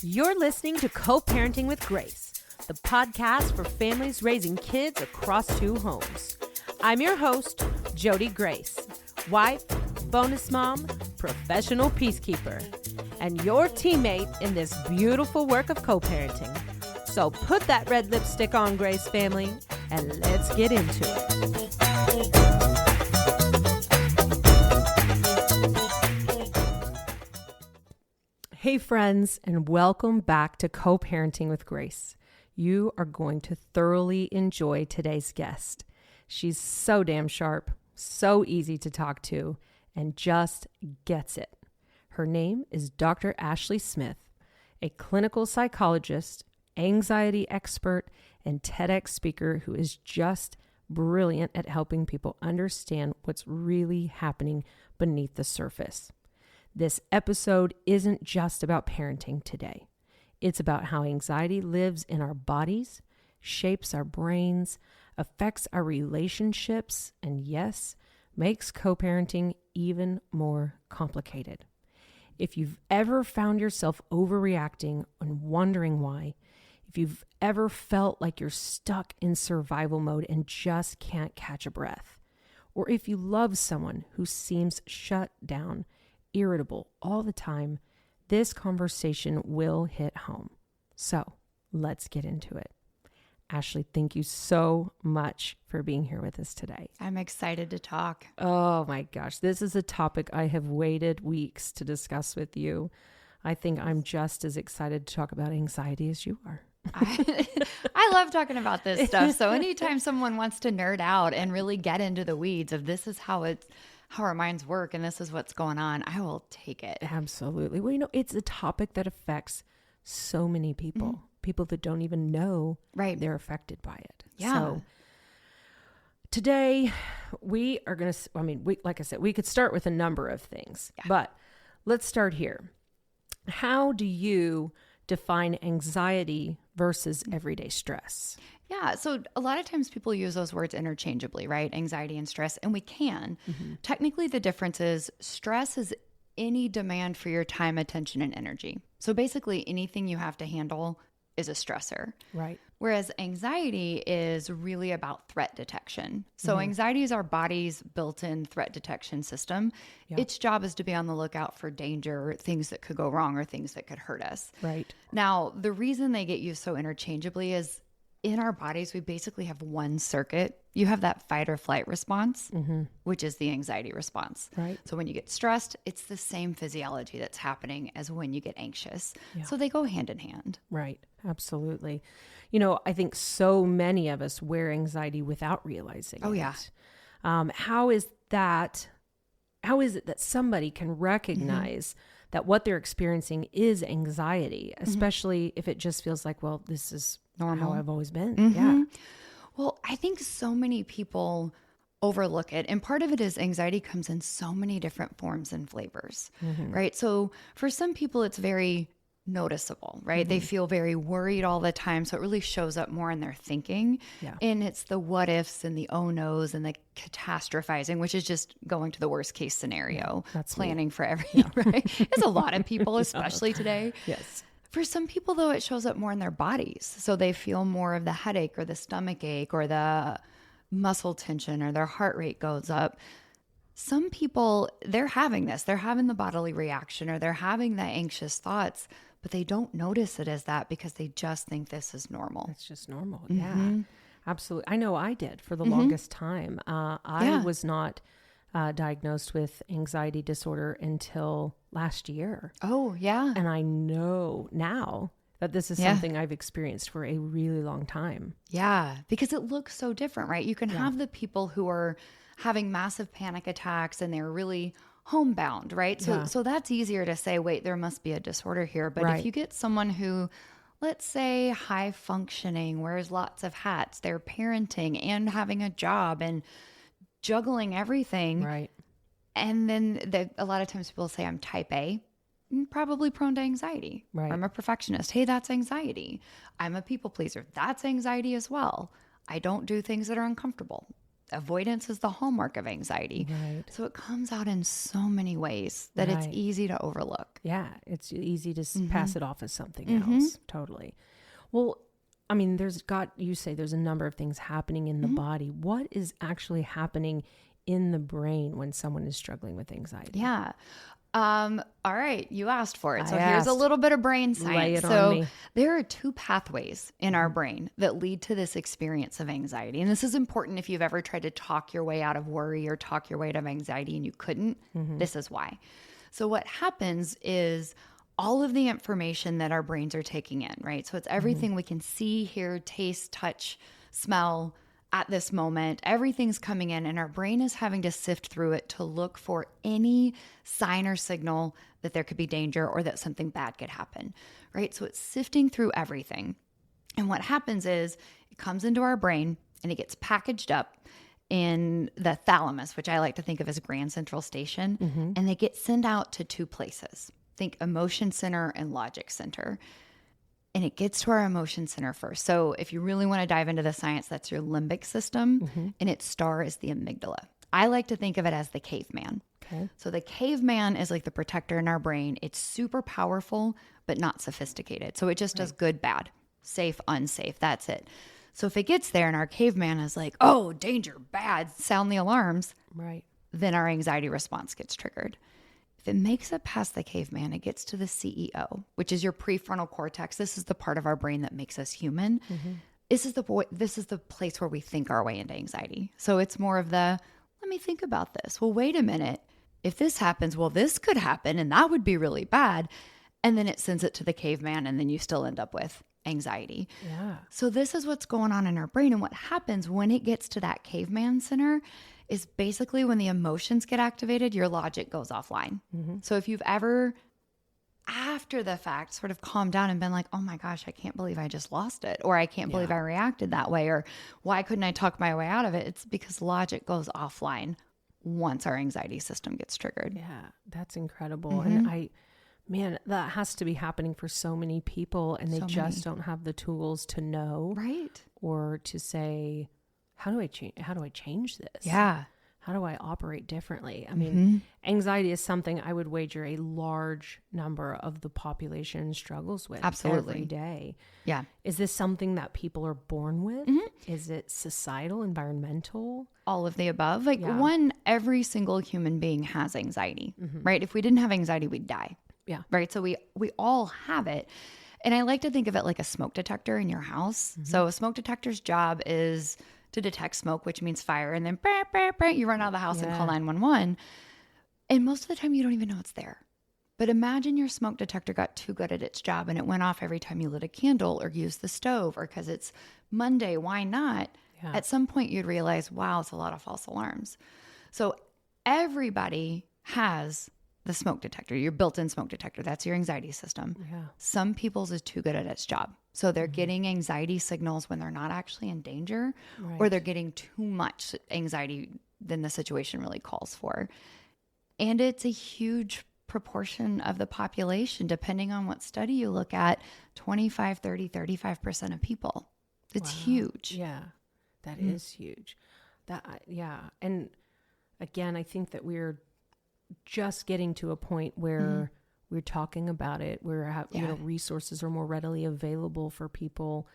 You're listening to Co-Parenting with Grace, the podcast for families raising kids across two homes. I'm your host, Jody Grace, wife, bonus mom, professional peacekeeper, and your teammate in this beautiful work of co-parenting. So put that red lipstick on, Grace family, and let's get into it. Hey friends, and welcome back to Co-Parenting with Grace. You are going to thoroughly enjoy today's guest. She's so damn sharp, so easy to talk to, and just gets it. Her name is Dr. Ashley Smith, a clinical psychologist, anxiety expert, and TEDx speaker who is just brilliant at helping people understand what's really happening beneath the surface. This episode isn't just about parenting today. It's about how anxiety lives in our bodies, shapes our brains, affects our relationships, and yes, makes co-parenting even more complicated. If you've ever found yourself overreacting and wondering why, if you've ever felt like you're stuck in survival mode and just can't catch a breath, or if you love someone who seems shut down, irritable all the time, this conversation will hit home. So let's get into it. Ashley, thank you so much for being here with us today. I'm excited to talk. Oh my gosh, this is a topic I have waited weeks to discuss with you. I think I'm just as excited to talk about anxiety as you are. I love talking about this stuff. So anytime someone wants to nerd out and really get into the weeds of this is how our minds work and this is what's going on, I will take it. Absolutely. Well, it's a topic that affects so many people, people that don't even know they're affected by it. Yeah. So today we are going to, like I said, we could start with a number of things, but let's start here. How do you define anxiety versus everyday stress? Yeah. So a lot of times people use those words interchangeably, right? Anxiety and stress, and we can. Technically, the difference is stress is any demand for your time, attention, and energy. So basically anything you have to handle is a stressor. Right. Whereas anxiety is really about threat detection. So anxiety is our body's built-in threat detection system. Yeah. Its job is to be on the lookout for danger, things that could go wrong, or things that could hurt us. Right. Now, the reason they get used so interchangeably is in our bodies, we basically have one circuit. You have that fight or flight response, which is the anxiety response. Right. So when you get stressed, it's the same physiology that's happening as when you get anxious. Yeah. So they go hand in hand. Right. Absolutely. I think so many of us wear anxiety without realizing it. Yeah. How is it that somebody can recognize that what they're experiencing is anxiety, especially if it just feels like, well, this is normal, how I've always been. Yeah. Well, I think so many people overlook it. And part of it is anxiety comes in so many different forms and flavors, right? So for some people, it's very noticeable, right? They feel very worried all the time. So it really shows up more in their thinking. Yeah. And it's the what ifs and the oh no's and the catastrophizing, which is just going to the worst case scenario, planning for everything, right? It's a lot of people, especially today. Yes. For some people, though, it shows up more in their bodies. So they feel more of the headache or the stomach ache or the muscle tension or their heart rate goes up. Some people, they're having this. They're having the bodily reaction or they're having the anxious thoughts, but they don't notice it as that because they just think this is normal. It's just normal. Yeah, absolutely. I know I did for the longest time. I was not diagnosed with anxiety disorder until last year. Oh, yeah. And I know now that this is something I've experienced for a really long time. Yeah, because it looks so different, right? You can have the people who are having massive panic attacks and they're really homebound, right? So that's easier to say, wait, there must be a disorder here. But if you get someone who, let's say, high functioning, wears lots of hats, they're parenting and having a job and juggling everything. Right. And then a lot of times people say, I'm type A, probably prone to anxiety. Right. I'm a perfectionist. Hey, that's anxiety. I'm a people pleaser. That's anxiety as well. I don't do things that are uncomfortable. avoidance is the hallmark of anxiety. Right. So it comes out in so many ways that it's easy to overlook. Yeah. It's easy to pass it off as something else. Totally. Well, I mean, you say there's a number of things happening in the body. What is actually happening in the brain when someone is struggling with anxiety? Yeah. All right. You asked for it. So here's a little bit of brain science. Lay it on me. There are 2 pathways in our brain that lead to this experience of anxiety. And this is important if you've ever tried to talk your way out of worry or talk your way out of anxiety and you couldn't. This is why. So what happens is all of the information that our brains are taking in, right? So it's everything we can see, hear, taste, touch, smell, at this moment, everything's coming in and our brain is having to sift through it to look for any sign or signal that there could be danger or that something bad could happen, right? So it's sifting through everything. And what happens is it comes into our brain and it gets packaged up in the thalamus, which I like to think of as Grand Central Station, and they get sent out to 2 places. Think emotion center and logic center. And it gets to our emotion center first. So if you really want to dive into the science, that's your limbic system, and its star is the amygdala. I like to think of it as the caveman. Okay. So the caveman is like the protector in our brain. It's super powerful, but not sophisticated. So it just does good, bad, safe, unsafe. That's it. So if it gets there and our caveman is like, oh, danger, bad, sound the alarms, Right. then our anxiety response gets triggered. If it makes it past the caveman, it gets to the CEO, which is your prefrontal cortex. This is the part of our brain that makes us human. This is the place where we think our way into anxiety. So it's more of let me think about this. Well, wait a minute. If this happens, well, this could happen and that would be really bad. And then it sends it to the caveman and then you still end up with anxiety. Yeah. So this is what's going on in our brain. And what happens when it gets to that caveman center is basically when the emotions get activated, your logic goes offline. So if you've ever, after the fact, sort of calmed down and been like, oh my gosh, I can't believe I just lost it. Or I can't believe I reacted that way. Or why couldn't I talk my way out of it? It's because logic goes offline once our anxiety system gets triggered. Yeah, that's incredible. And man, that has to be happening for so many people and they just don't have the tools to know. Right. Or to say, how do I change this? Yeah. How do I operate differently? I mean, anxiety is something I would wager a large number of the population struggles with every day. Yeah. Is this something that people are born with? Is it societal, environmental? All of the above. Every single human being has anxiety, right? If we didn't have anxiety, we'd die. Yeah. Right. So we all have it. And I like to think of it like a smoke detector in your house. So a smoke detector's job is to detect smoke, which means fire. And then you run out of the house and call 911. And most of the time you don't even know it's there. But imagine your smoke detector got too good at its job and it went off every time you lit a candle or used the stove or because it's Monday, why not? Yeah. At some point you'd realize, wow, it's a lot of false alarms. So everybody has the smoke detector, your built-in smoke detector. That's your anxiety system. Yeah. Some people's is too good at its job. So they're getting anxiety signals when they're not actually in danger, or they're getting too much anxiety than the situation really calls for. And it's a huge proportion of the population, depending on what study you look at, 25, 30, 35% of people. It's huge. Yeah, that is huge. And again, I think that we're just getting to a point where we're talking about it, where resources are more readily available for people.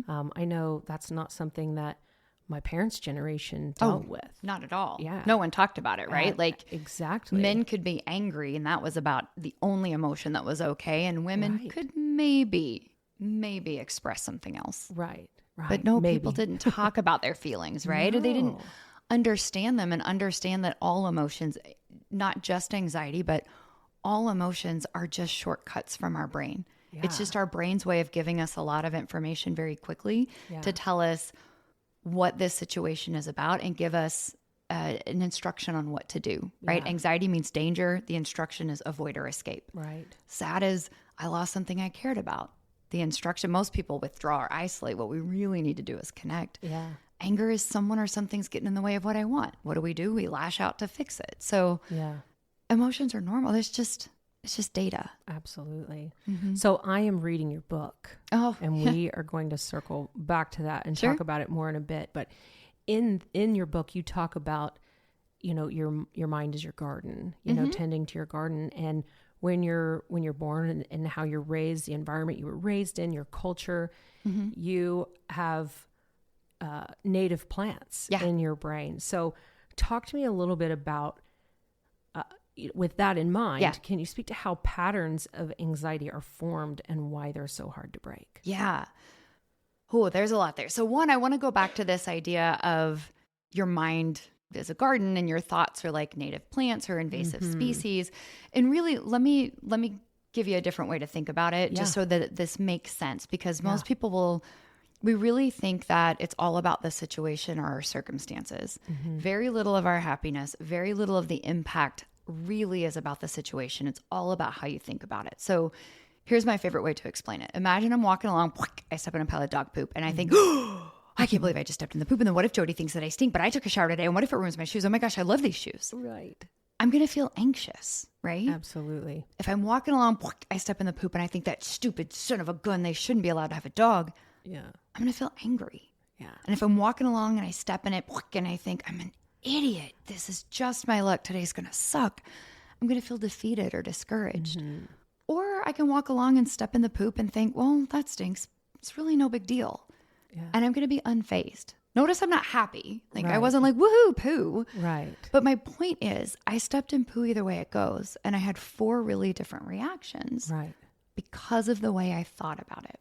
I know that's not something that my parents' generation dealt with. Not at all. Yeah. No one talked about it, right? Exactly. Men could be angry and that was about the only emotion that was okay. And women could maybe express something else. Right. But no, people didn't talk about their feelings, right? No. Or they didn't understand them and understand that all emotions, not just anxiety, but all emotions are just shortcuts from our brain. Yeah. It's just our brain's way of giving us a lot of information very quickly to tell us what this situation is about and give us an instruction on what to do, right? Yeah. Anxiety means danger. The instruction is avoid or escape. Right. Sad is I lost something I cared about. The instruction, most people withdraw or isolate. What we really need to do is connect. Yeah. Anger is someone or something's getting in the way of what I want. What do? We lash out to fix it. So emotions are normal. It's just data. Absolutely. So I am reading your book. And we are going to circle back to that and talk about it more in a bit. But in your book, you talk about, your mind is your garden, tending to your garden. And when you're born and how you're raised, the environment you were raised in, your culture, you have native plants in your brain. So talk to me a little bit about, with that in mind, can you speak to how patterns of anxiety are formed and why they're so hard to break? Yeah. Oh, there's a lot there. So one, I want to go back to this idea of your mind is a garden and your thoughts are like native plants or invasive species. And really, let me give you a different way to think about it, just so that this makes sense, because most people we really think that it's all about the situation or our circumstances. Very little of our happiness, very little of the impact really is about the situation. It's all about how you think about it. So here's my favorite way to explain it. Imagine I'm walking along, I step in a pile of dog poop, and I think, I can't believe I just stepped in the poop. And then what if Jody thinks that I stink, but I took a shower today? And what if it ruins my shoes? Oh my gosh, I love these shoes. Right. I'm going to feel anxious, right? Absolutely. If I'm walking along, I step in the poop, and I think that stupid son of a gun, they shouldn't be allowed to have a dog. Yeah. I'm going to feel angry. Yeah. And if I'm walking along and I step in it, and I think I'm an idiot, this is just my luck, today's going to suck, I'm going to feel defeated or discouraged. Or I can walk along and step in the poop and think, well, that stinks. It's really no big deal. Yeah. And I'm going to be unfazed. Notice I'm not happy. Like I wasn't like, woohoo, poo. Right. But my point is, I stepped in poo either way it goes. And I had 4 really different reactions. Right. Because of the way I thought about it.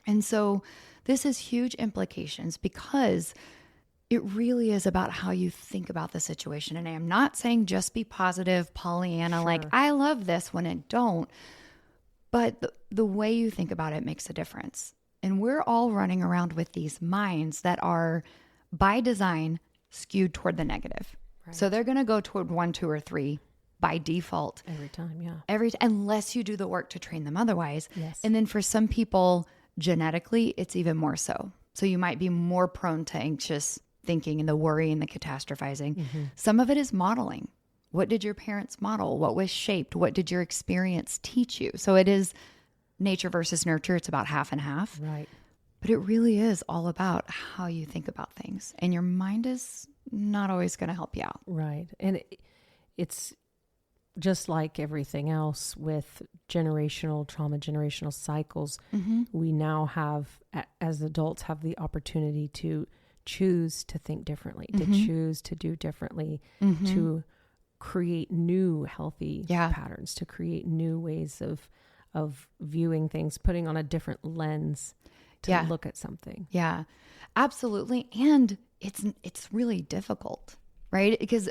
And so this has huge implications, because it really is about how you think about the situation. And I am not saying just be positive, Pollyanna, like I love this when it don't. But the way you think about it makes a difference. And we're all running around with these minds that are by design skewed toward the negative. Right. So they're going to go toward 1, 2, or 3 by default. Every time, yeah. Unless you do the work to train them otherwise. Yes. And then for some people, genetically, it's even more so. So you might be more prone to anxious thinking and the worry and the catastrophizing. Some of it is modeling. What did your parents model? What was shaped? What did your experience teach you? So it is nature versus nurture. It's about half and half. Right. But it really is all about how you think about things. And your mind is not always going to help you out. Right. And it's just like everything else with generational trauma, generational cycles. We now have, as adults, have the opportunity to choose to think differently, to choose to do differently, to create new healthy patterns, to create new ways of viewing things, putting on a different lens to look at something. Yeah, absolutely. And it's really difficult, right? Because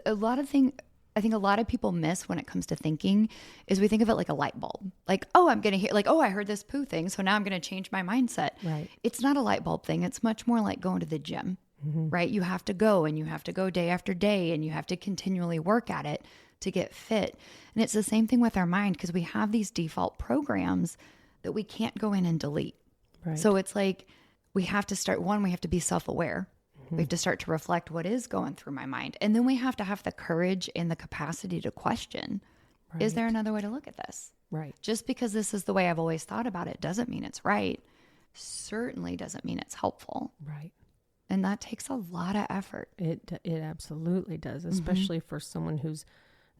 I think a lot of people miss when it comes to thinking is we think of it like a light bulb. Like, oh, I'm going to hear, like, oh, I heard this poo thing, so now I'm going to change my mindset. Right. It's not a light bulb thing. It's much more like going to the gym, right? You have to go, and you have to go day after day, and you have to continually work at it to get fit. And it's the same thing with our mind, because we have these default programs that we can't go in and delete. Right. So it's like we have to start, we have to be self-aware. We have to start to reflect what is going through my mind. And then we have to have the courage and the capacity to question, is there another way to look at this? Right. Just because this is the way I've always thought about it doesn't mean it's right. Certainly doesn't mean it's helpful. Right. And that takes a lot of effort. It absolutely does, especially for someone who's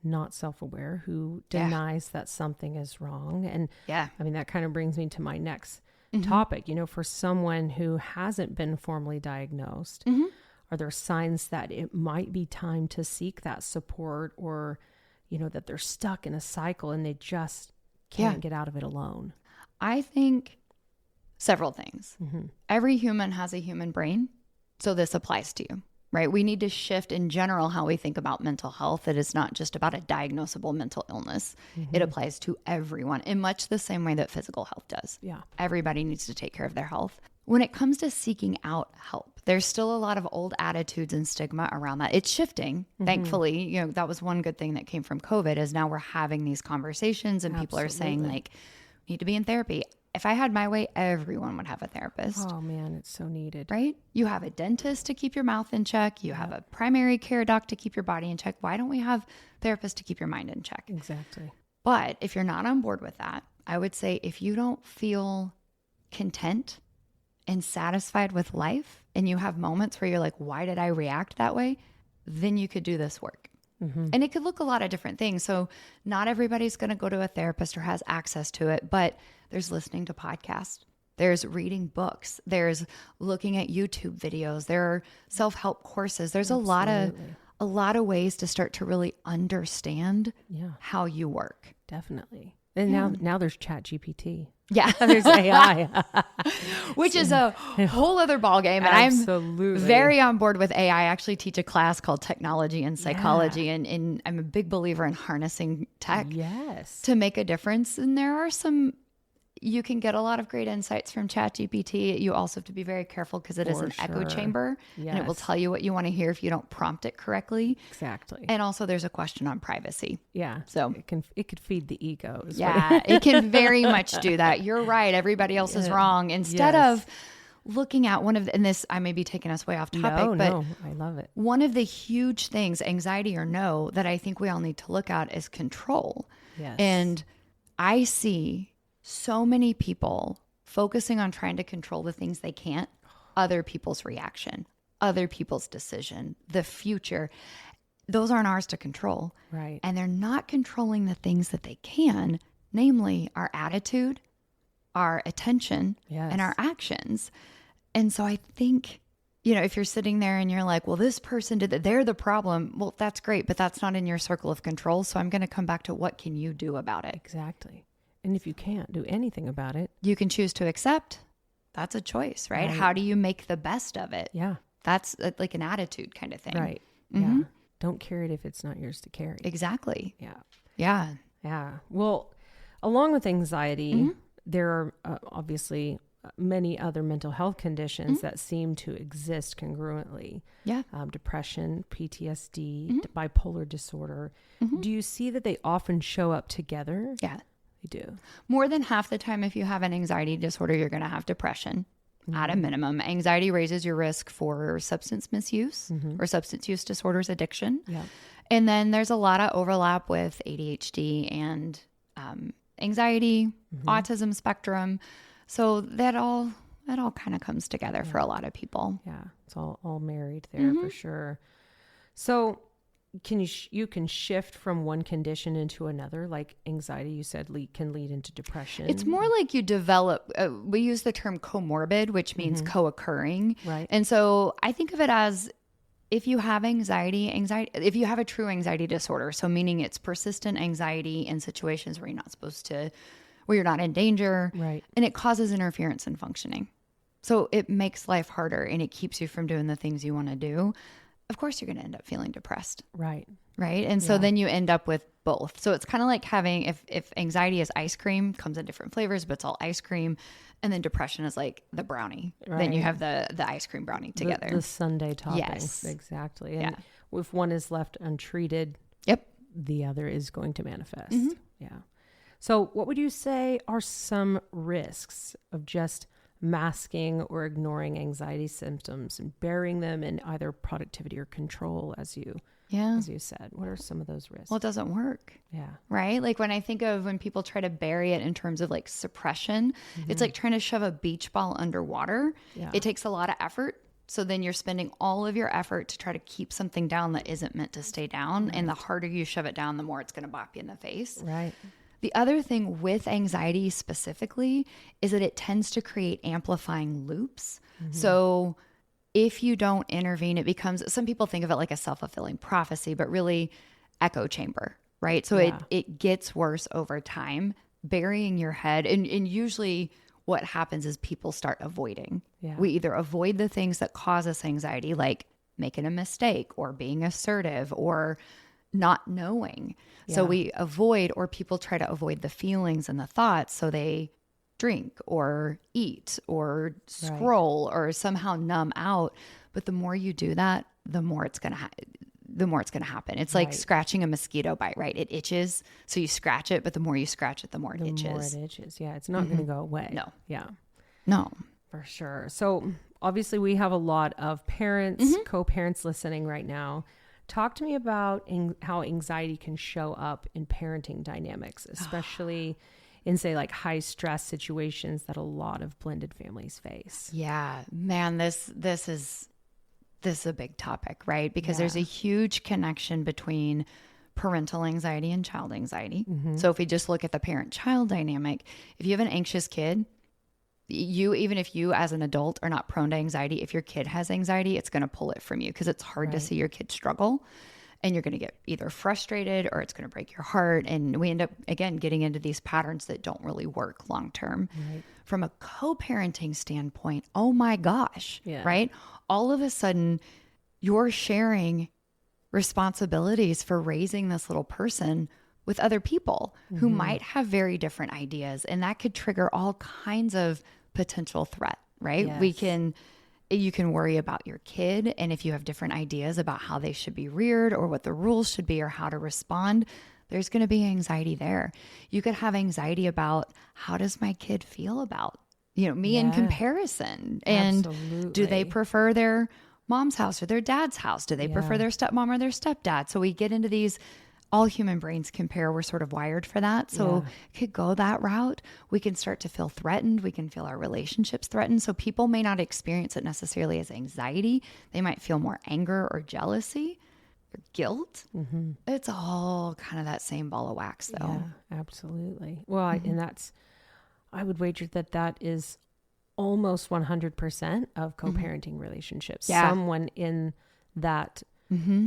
not self-aware, who denies that something is wrong. And I mean, that kind of brings me to my next topic. For someone who hasn't been formally diagnosed, are there signs that it might be time to seek that support, or, that they're stuck in a cycle and they just can't get out of it alone? I think several things. Every human has a human brain. So this applies to you, right? We need to shift in general how we think about mental health. It is not just about a diagnosable mental illness. It applies to everyone in much the same way that physical health does. Yeah. Everybody needs to take care of their health. When it comes to seeking out help, there's still a lot of old attitudes and stigma around that. It's shifting. Thankfully, that was one good thing that came from COVID, is now we're having these conversations and people are saying, like, we need to be in therapy. If I had my way, everyone would have a therapist. Oh man, it's so needed. Right? You have a dentist to keep your mouth in check. You have a primary care doc to keep your body in check. Why don't we have therapists to keep your mind in check? Exactly. But if you're not on board with that, I would say if you don't feel content and satisfied with life, and you have moments where you're like, why did I react that way? Then you could do this work. And it could look a lot of different things. So not everybody's going to go to a therapist or has access to it, but there's listening to podcasts. There's reading books. There's looking at YouTube videos. There are self-help courses. There's a lot of ways to start to really understand how you work. Definitely. And now there's ChatGPT. Yeah. There's AI. Which is a whole other ballgame. And Absolutely. I'm very on board with AI. I actually teach a class called Technology and Psychology. And I'm a big believer in harnessing tech to make a difference. And there are you can get a lot of great insights from ChatGPT. You also have to be very careful because it is an echo chamber and it will tell you what you want to hear if you don't prompt it correctly. Exactly. And also there's a question on privacy. Yeah. So it could feed the ego. Yeah, it can very much do that. You're right. Everybody else is wrong. Instead of looking at and this, I may be taking us way off topic, but I love it. One of the huge things, anxiety or no, that I think we all need to look at is control. Yes. And I see so many people focusing on trying to control the things they can't, other people's reaction, other people's decision, the future. Those aren't ours to control. Right. And they're not controlling the things that they can, namely our attitude, our attention, and our actions. And so I think, if you're sitting there and you're like, well, this person did that, they're the problem. Well, that's great, but that's not in your circle of control. So I'm going to come back to what can you do about it? Exactly. And if you can't do anything about it, you can choose to accept. That's a choice, right? How do you make the best of it? Yeah. That's like an attitude kind of thing. Right. Yeah. Don't carry it if it's not yours to carry. Exactly. Yeah. Yeah. Yeah. Well, along with anxiety, there are obviously many other mental health conditions that seem to exist congruently. Yeah. Depression, PTSD, bipolar disorder. Do you see that they often show up together? Yeah. Do. More than half the time, if you have an anxiety disorder, you're going to have depression at a minimum. Anxiety raises your risk for substance misuse or substance use disorders, addiction. Yeah. And then there's a lot of overlap with ADHD and anxiety, autism spectrum. So that all kind of comes together for a lot of people. Yeah. It's all married there for sure. So you can shift from one condition into another, like anxiety, you said can lead into depression. It's more like you develop, we use the term comorbid, which means co-occurring. Right. And so I think of it as if you have anxiety, if you have a true anxiety disorder, so meaning it's persistent anxiety in situations where you're not in danger. Right. And it causes interference in functioning. So it makes life harder and it keeps you from doing the things you want to do. Of course, you're going to end up feeling depressed. Right. Right. And so then you end up with both. So it's kind of like having, if anxiety is ice cream, comes in different flavors, but it's all ice cream. And then depression is like the brownie. Right. Then you have the ice cream brownie together. The sundae topping. Yes. Exactly. And if one is left untreated, the other is going to manifest. Yeah. So what would you say are some risks of just masking or ignoring anxiety symptoms and burying them in either productivity or control, as you said? What are some of those risks? Well, it doesn't work. Yeah. Right? Like when I think of when people try to bury it in terms of like suppression, it's like trying to shove a beach ball underwater. Yeah. It takes a lot of effort. So then you're spending all of your effort to try to keep something down that isn't meant to stay down. Right. And the harder you shove it down, the more it's going to bop you in the face. Right. The other thing with anxiety specifically is that it tends to create amplifying loops. So if you don't intervene, it becomes, some people think of it like a self-fulfilling prophecy, but really echo chamber, right? So it gets worse over time, burying your head. And usually what happens is people start avoiding. Yeah. We either avoid the things that cause us anxiety, like making a mistake or being assertive or not knowing. Yeah. So we avoid, or people try to avoid the feelings and the thoughts. So they drink or eat or scroll or somehow numb out. But the more you do that, the more it's going to happen. It's like scratching a mosquito bite, right? It itches. So you scratch it, but the more you scratch it, the more it itches. The more it itches. Yeah. It's not going to go away. No. Yeah. No. For sure. So obviously we have a lot of parents, co-parents listening right now. Talk to me about how anxiety can show up in parenting dynamics, especially in say like high stress situations that a lot of blended families face. Yeah, man, this is a big topic, right? Because there's a huge connection between parental anxiety and child anxiety. So if we just look at the parent-child dynamic, if you have an anxious kid, even if you as an adult are not prone to anxiety, if your kid has anxiety, it's going to pull it from you because it's hard to see your kid struggle, and you're going to get either frustrated or it's going to break your heart. And we end up, again, getting into these patterns that don't really work long-term. Right. From a co-parenting standpoint, oh my gosh, right? All of a sudden, you're sharing responsibilities for raising this little person with other people who might have very different ideas. And that could trigger all kinds of potential threat, right? Yes. You can worry about your kid. And if you have different ideas about how they should be reared or what the rules should be or how to respond, there's going to be anxiety there. You could have anxiety about, how does my kid feel about, me in comparison? And do they prefer their mom's house or their dad's house? Do they prefer their stepmom or their stepdad? So we get into these, all human brains compare. We're sort of wired for that. So it could go that route. We can start to feel threatened. We can feel our relationships threatened. So people may not experience it necessarily as anxiety. They might feel more anger or jealousy or guilt. It's all kind of that same ball of wax though. Yeah, absolutely. Well, I would wager that is almost 100% of co-parenting relationships. Someone in that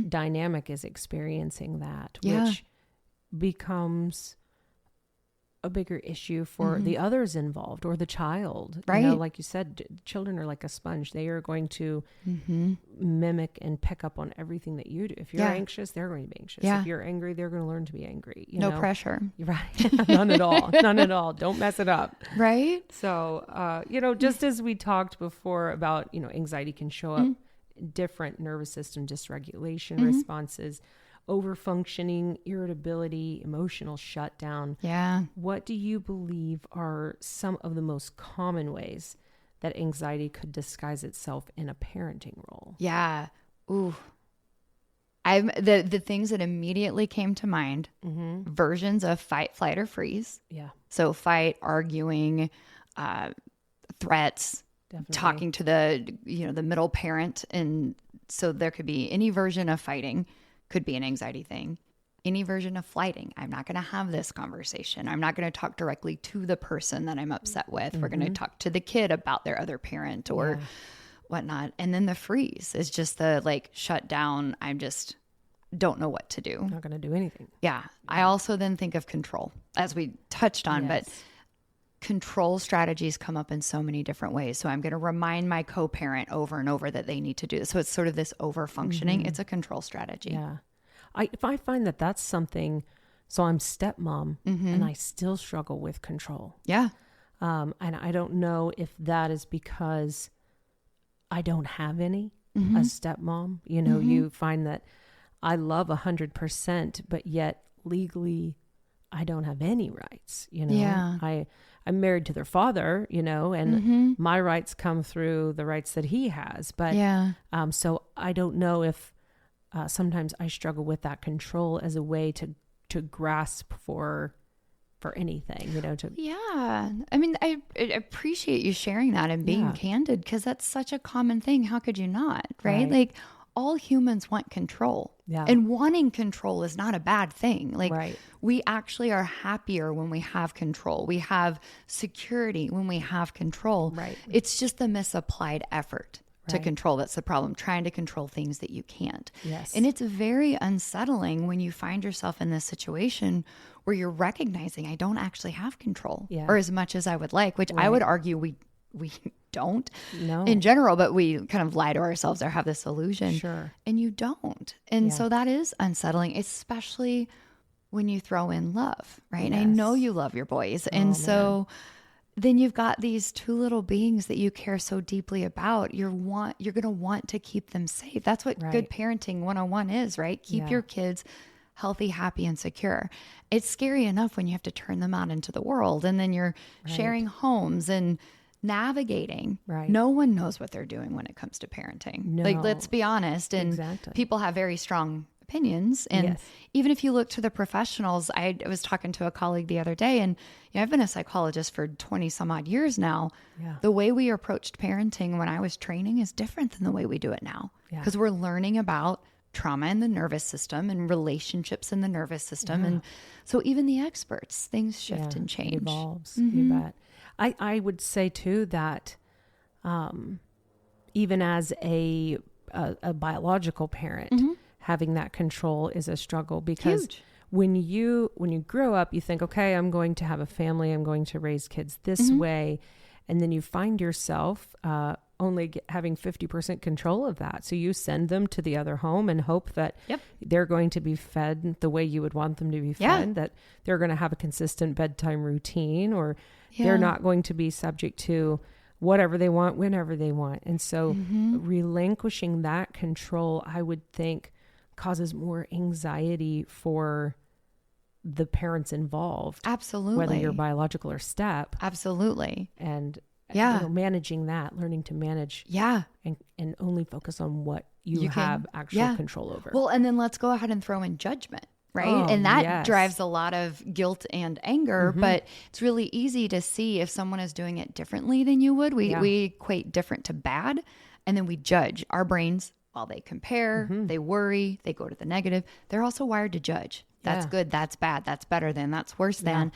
dynamic is experiencing that, which becomes a bigger issue for the others involved or the child. Right. Like you said, children are like a sponge. They are going to mimic and pick up on everything that you do. If you're anxious, they're going to be anxious. If you're angry, they're going to learn to be angry. No pressure. Right. None at all. None at all. Don't mess it up. Right. So, just as we talked before about, anxiety can show up different nervous system dysregulation responses, overfunctioning, irritability, emotional shutdown. Yeah. What do you believe are some of the most common ways that anxiety could disguise itself in a parenting role? Yeah. Ooh. The things that immediately came to mind, versions of fight, flight, or freeze. Yeah. So fight, arguing, threats, definitely. Talking to the middle parent. And so there could be any version of fighting. Could be an anxiety thing. Any version of flighting. I'm not going to have this conversation. I'm not going to talk directly to the person that I'm upset with. We're going to talk to the kid about their other parent or whatnot. And then the freeze is just the shut down. I'm just don't know what to do. Not going to do anything. Yeah. I also then think of control, as we touched on, but control strategies come up in so many different ways. So I'm going to remind my co-parent over and over that they need to do this. So it's sort of this over-functioning. It's a control strategy. Yeah. If I find that that's something, so I'm stepmom and I still struggle with control. Yeah. And I don't know if that is because I don't have any as stepmom. You find that I love 100%, but yet legally I don't have any rights. I'm married to their father, and my rights come through the rights that he has. But so I don't know if sometimes I struggle with that control as a way to grasp for anything, Yeah. I mean, I appreciate you sharing that and being candid, because that's such a common thing. How could you not? Right? All humans want control. Yeah. And wanting control is not a bad thing. We actually are happier when we have control. We have security when we have control. Right. It's just the misapplied effort to control that's the problem, trying to control things that you can't. Yes. And it's very unsettling when you find yourself in this situation where you're recognizing I don't actually have control or as much as I would like, which I would argue we don't in general, but we kind of lie to ourselves or have this illusion. Sure. And you don't. And so that is unsettling, especially when you throw in love, right? Yes. And I know you love your boys. And so then you've got these two little beings that you care so deeply about. You're going to want to keep them safe. That's what good parenting 101 is, right? Keep your kids healthy, happy, and secure. It's scary enough when you have to turn them out into the world, and then you're sharing homes and navigating. Right. No one knows what they're doing when it comes to parenting. No. Let's be honest. And people have very strong opinions. And Yes. even if you look to the professionals, I was talking to a colleague the other day, and I've been a psychologist for 20 some odd years now. Yeah. The way we approached parenting when I was training is different than the way we do it now, Yeah. because we're learning about trauma in the nervous system and relationships in the nervous system. And so even the experts, things shift and change. It evolves. You bet. I would say too that even as a biological parent, having that control is a struggle, because Huge. when you grow up, you think, okay, I'm going to have a family, I'm going to raise kids this way. And then you find yourself only having 50% control of that. So you send them to the other home and hope that they're going to be fed the way you would want them to be fed, that they're going to have a consistent bedtime routine, or they're not going to be subject to whatever they want, whenever they want. And so relinquishing that control, I would think, causes more anxiety for the parents involved. Absolutely. Whether you're biological or step. Absolutely. And managing that, learning to manage and only focus on what you have actual control over. Well, and then let's go ahead and throw in judgment, right? Oh, and that drives a lot of guilt and anger, but it's really easy to see if someone is doing it differently than you would. We equate different to bad, and then we judge. Our brains, while they compare, they worry, they go to the negative, they're also wired to judge. That's good, that's bad, that's better than, that's worse than.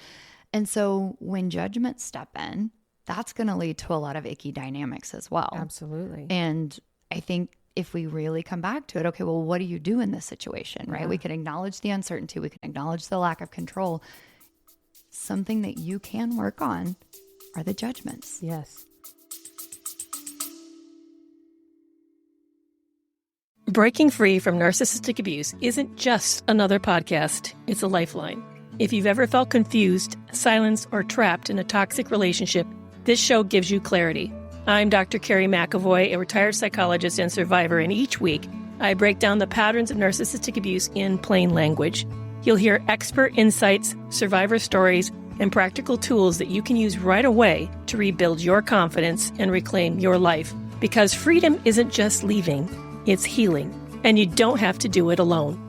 And so when judgments step in, that's going to lead to a lot of icky dynamics as well. Absolutely. And I think if we really come back to it, okay, well, what do you do in this situation, right? We can acknowledge the uncertainty. We can acknowledge the lack of control. Something that you can work on are the judgments. Yes. Breaking free from narcissistic abuse isn't just another podcast. It's a lifeline. If you've ever felt confused, silenced, or trapped in a toxic relationship, this show gives you clarity. I'm Dr. Carrie McAvoy, a retired psychologist and survivor, and each week I break down the patterns of narcissistic abuse in plain language. You'll hear expert insights, survivor stories, and practical tools that you can use right away to rebuild your confidence and reclaim your life. Because freedom isn't just leaving, it's healing, and you don't have to do it alone.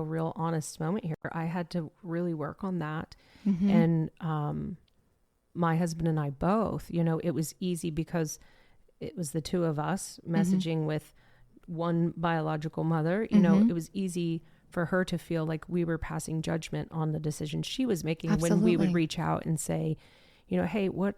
Real honest moment here. I had to really work on that. And my husband and I both, it was easy because it was the two of us messaging with one biological mother. It was easy for her to feel like we were passing judgment on the decision she was making. When we would reach out and say, hey, what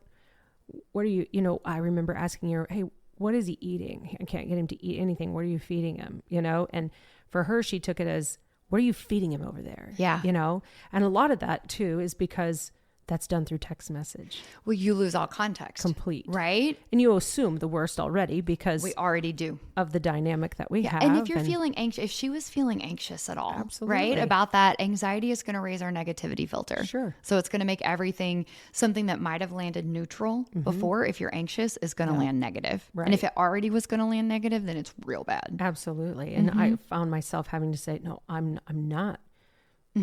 are you, I remember asking her, hey, what is he eating? I can't get him to eat anything. What are you feeding him? And for her, she took it as, what are you feeding him over there? Yeah. And a lot of that too is because that's done through text message. Well, you lose all context. Complete. Right? And you assume the worst already because we already do of the dynamic that we have. And if you're feeling anxious, if she was feeling anxious at all, right, about that, anxiety is going to raise our negativity filter. Sure. So it's going to make everything, something that might have landed neutral before, if you're anxious, is going to land negative. Right. And if it already was going to land negative, then it's real bad. Absolutely. And I found myself having to say, no, I'm not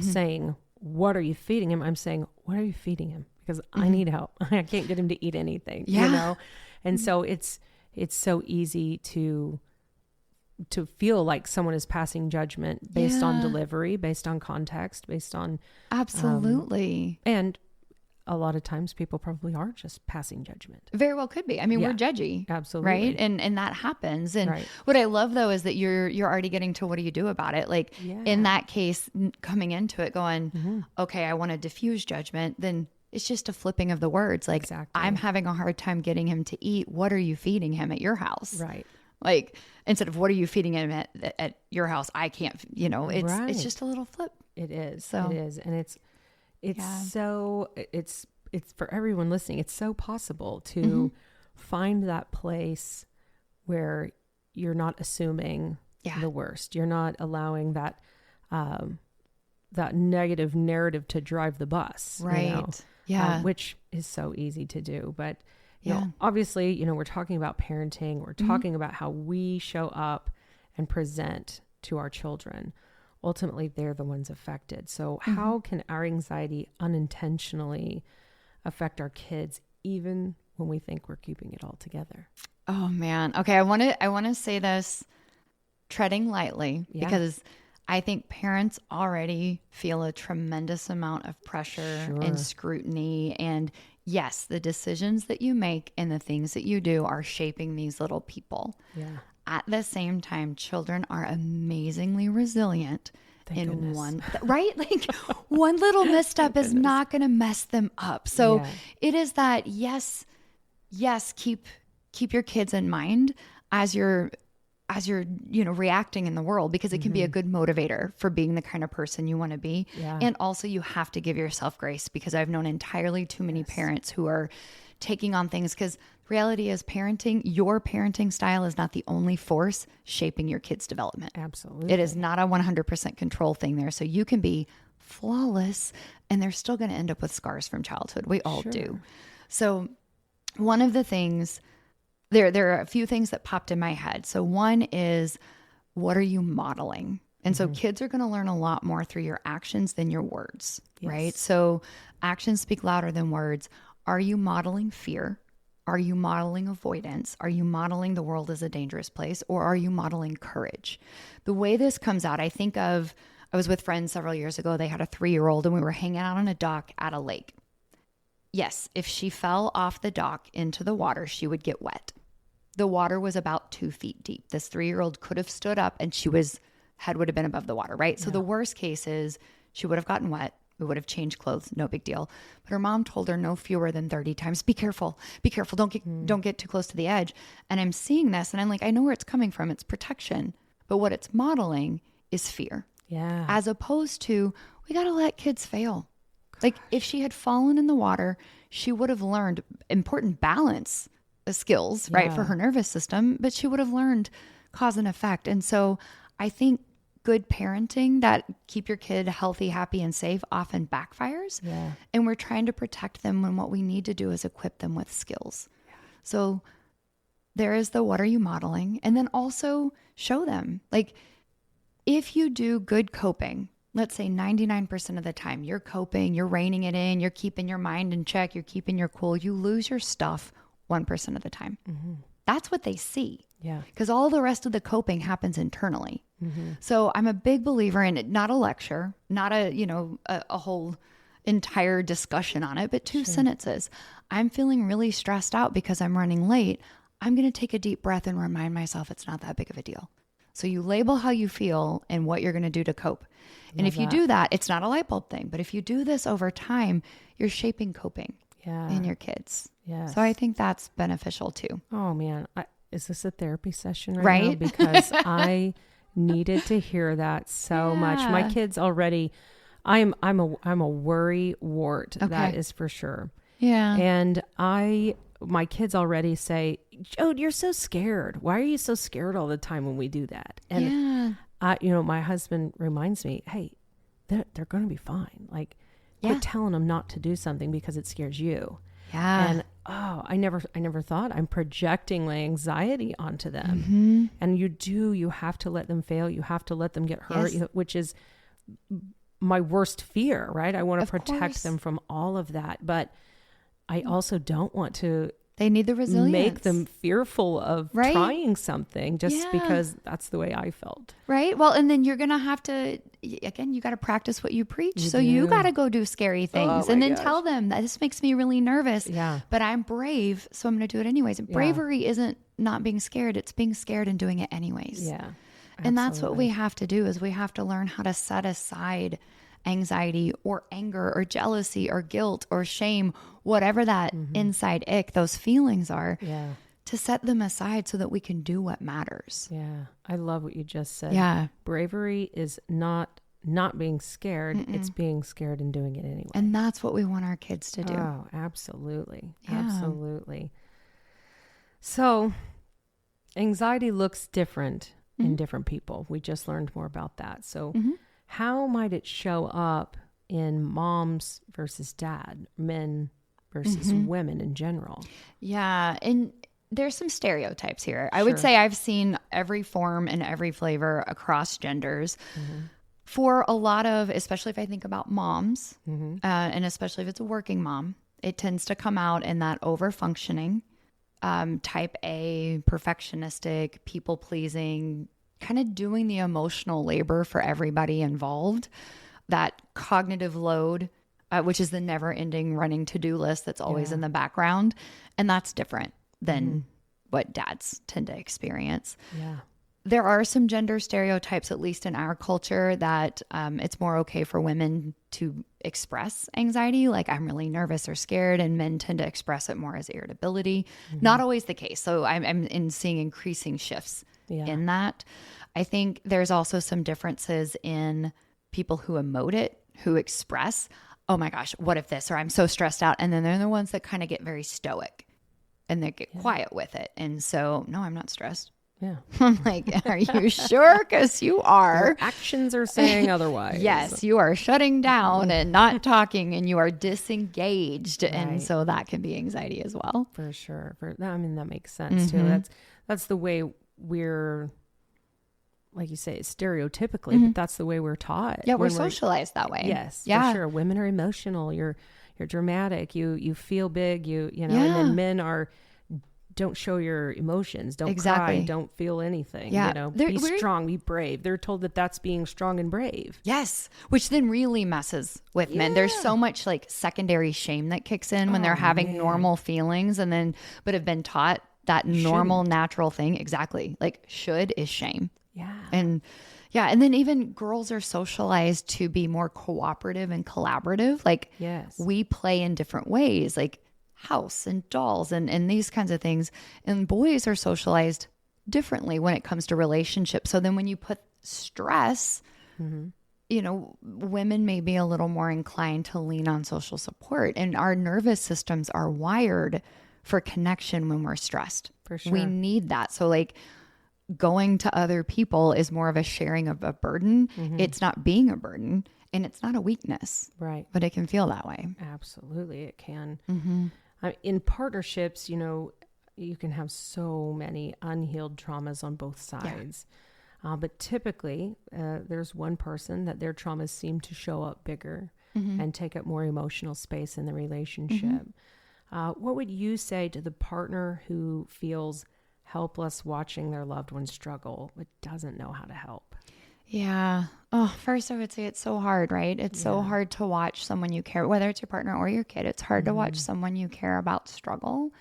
saying, what are you feeding him? I'm saying, what are you feeding him? Because I need help. I can't get him to eat anything, And so it's so easy to feel like someone is passing judgment based on delivery, based on context, based on absolutely. And a lot of times people probably are just passing judgment. Very well could be. I mean, we're judgy. Absolutely. Right. And that happens. And what I love though, is that you're already getting to, what do you do about it? Like in that case, coming into it going, okay, I want to diffuse judgment. Then it's just a flipping of the words. Like, I'm having a hard time getting him to eat. What are you feeding him at your house? Right. Like, instead of what are you feeding him at your house? I can't, it's just a little flip. It is. So it is. And it's so, it's for everyone listening. It's so possible to find that place where you're not assuming the worst. You're not allowing that, that negative narrative to drive the bus. Right. Which is so easy to do. But, obviously, we're talking about parenting. We're talking about how we show up and present to our children. Ultimately, they're the ones affected. So how can our anxiety unintentionally affect our kids, even when we think we're keeping it all together. Oh man. Okay. I want to say this treading lightly because I think parents already feel a tremendous amount of pressure and scrutiny. And yes, the decisions that you make and the things that you do are shaping these little people. Yeah. At the same time, children are amazingly resilient. Thank goodness. Like one little misstep is not going to mess them up. So it is that, yes, keep your kids in mind as you're reacting in the world, because it can be a good motivator for being the kind of person you want to be. Yeah. And also you have to give yourself grace, because I've known entirely too many parents who are taking on things, because reality is your parenting style is not the only force shaping your kid's development. Absolutely. It is not a 100% control thing there. So you can be flawless and they're still going to end up with scars from childhood. We all do. So one of the things, there are a few things that popped in my head. So one is, what are you modeling? And so kids are going to learn a lot more through your actions than your words, right? So actions speak louder than words. Are you modeling fear? Are you modeling avoidance? Are you modeling the world as a dangerous place? Or are you modeling courage? The way this comes out, I was with friends several years ago. They had a 3-year-old and we were hanging out on a dock at a lake. Yes, if she fell off the dock into the water, she would get wet. The water was about 2 feet deep. This 3-year-old could have stood up and head would have been above the water, right? So the worst case is she would have gotten wet. We would have changed clothes, no big deal. But her mom told her no fewer than 30 times, be careful, don't get too close to the edge. And I'm seeing this and I'm like, I know where it's coming from. It's protection. But what it's modeling is fear. Yeah. As opposed to, we got to let kids fail. Like if she had fallen in the water, she would have learned important balance skills, right, for her nervous system, but she would have learned cause and effect. And so I think good parenting that keep your kid healthy, happy, and safe often backfires. Yeah. And we're trying to protect them when what we need to do is equip them with skills. Yeah. So there is the, what are you modeling? And then also show them, like, if you do good coping, let's say 99% of the time you're coping, you're reining it in, you're keeping your mind in check, you're keeping your cool, you lose your stuff 1% of the time. Mm-hmm. That's what they see. Yeah. Because all the rest of the coping happens internally. Mm-hmm. So I'm a big believer in it, not a lecture, not a whole entire discussion on it, but 2 sentences. I'm feeling really stressed out because I'm running late. I'm going to take a deep breath and remind myself it's not that big of a deal. So you label how you feel and what you're going to do to cope. And if you do that, it's not a light bulb thing, but if you do this over time, you're shaping coping in your kids. Yeah. So I think that's beneficial too. Oh man. Is this a therapy session right now? Because I needed to hear that so much. My kids already, I'm a worry wart. Okay. That is for sure. Yeah. And my kids already say, Jode, you're so scared. Why are you so scared all the time when we do that? And my husband reminds me, hey, they're going to be fine. Like, quit telling them not to do something because it scares you. Yeah. And I never thought I'm projecting my anxiety onto them. Mm-hmm. And you have to let them fail. You have to let them get hurt, which is my worst fear, right? I want to protect them from all of that. But I also don't want to. They need the resilience. Make them fearful of trying something just because that's the way I felt. Right. Well, and then you're going to have to, again, you got to practice what you preach. You got to go do scary things and then tell them that this makes me really nervous, but I'm brave. So I'm going to do it anyways. And bravery isn't not being scared. It's being scared and doing it anyways. Yeah. And that's what we have to do is we have to learn how to set aside anxiety or anger or jealousy or guilt or shame, whatever that inside ick, those feelings are, to set them aside so that we can do what matters. Yeah. I love what you just said. Yeah. Bravery is not being scared. It's being scared and doing it anyway. And that's what we want our kids to do. Oh, absolutely. Yeah. Absolutely. So anxiety looks different in different people. We just learned more about that. So how might it show up in moms versus dad, men versus women in general? Yeah. And there's some stereotypes here. I would say I've seen every form and every flavor across genders. For a lot of, especially if I think about moms, and especially if it's a working mom, It tends to come out in that over-functioning, type A, perfectionistic, people-pleasing, kind of doing the emotional labor for everybody involved. That cognitive load, which is the never-ending running to-do list that's always in the background. And that's different than what dads tend to experience. Yeah. There are some gender stereotypes, at least in our culture, that it's more okay for women to express anxiety, like I'm really nervous or scared, and men tend to express it more as irritability. Not always the case. So I'm seeing increasing shifts in that. I think there's also some differences in people who emote it, who express, oh my gosh, what if this, or I'm so stressed out. And then they're the ones that kind of get very stoic and they get quiet with it. And so, no, I'm not stressed. Yeah. I'm like, are you sure? Because you are. Your actions are saying otherwise. Yes, you are shutting down and not talking, and you are disengaged. Right. And so that can be anxiety as well. For sure. I mean, that makes sense too. That's the way we're, like you say, stereotypically, but that's the way we're taught. Yeah, we're socialized that way. Yes, yeah. for sure. Women are emotional. You're dramatic. You feel big. You know, and then men don't show your emotions. Don't cry. Don't feel anything. Yeah. You know, be strong. Be brave. They're told that that's being strong and brave. Yes, which then really messes with men. There's so much like secondary shame that kicks in when they're having normal feelings, but have been taught that normal, natural thing. Exactly. Like should is shame. Yeah. And then even girls are socialized to be more cooperative and collaborative. Like we play in different ways, like house and dolls and these kinds of things. And boys are socialized differently when it comes to relationships. So then when you put stress, you know, women may be a little more inclined to lean on social support, and our nervous systems are wired for connection when we're stressed. For sure. We need that. So like going to other people is more of a sharing of a burden. It's not being a burden, and it's not a weakness. Right. But it can feel that way. Absolutely. It can. In partnerships, you know, you can have so many unhealed traumas on both sides. But typically, there's one person that their traumas seem to show up bigger and take up more emotional space in the relationship. What would you say to the partner who feels helpless watching their loved one struggle but doesn't know how to help? Yeah. Oh, first I would say it's so hard, right? It's so hard to watch someone you care, whether it's your partner or your kid. It's hard to watch someone you care about struggle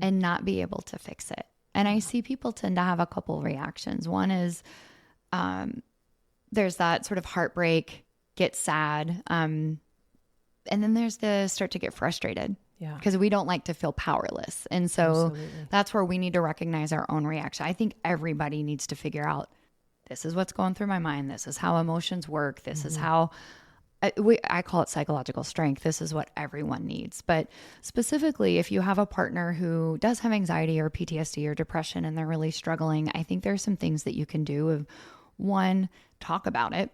and not be able to fix it. And I see people tend to have a couple reactions. One is there's that sort of heartbreak, get sad. And then there's the start to get frustrated. Yeah. Because we don't like to feel powerless. And so that's where we need to recognize our own reaction. I think everybody needs to figure out, this is what's going through my mind. This is how emotions work. This is how I call it psychological strength. This is what everyone needs. But specifically, if you have a partner who does have anxiety or PTSD or depression and they're really struggling, I think there's some things that you can do. One, talk about it.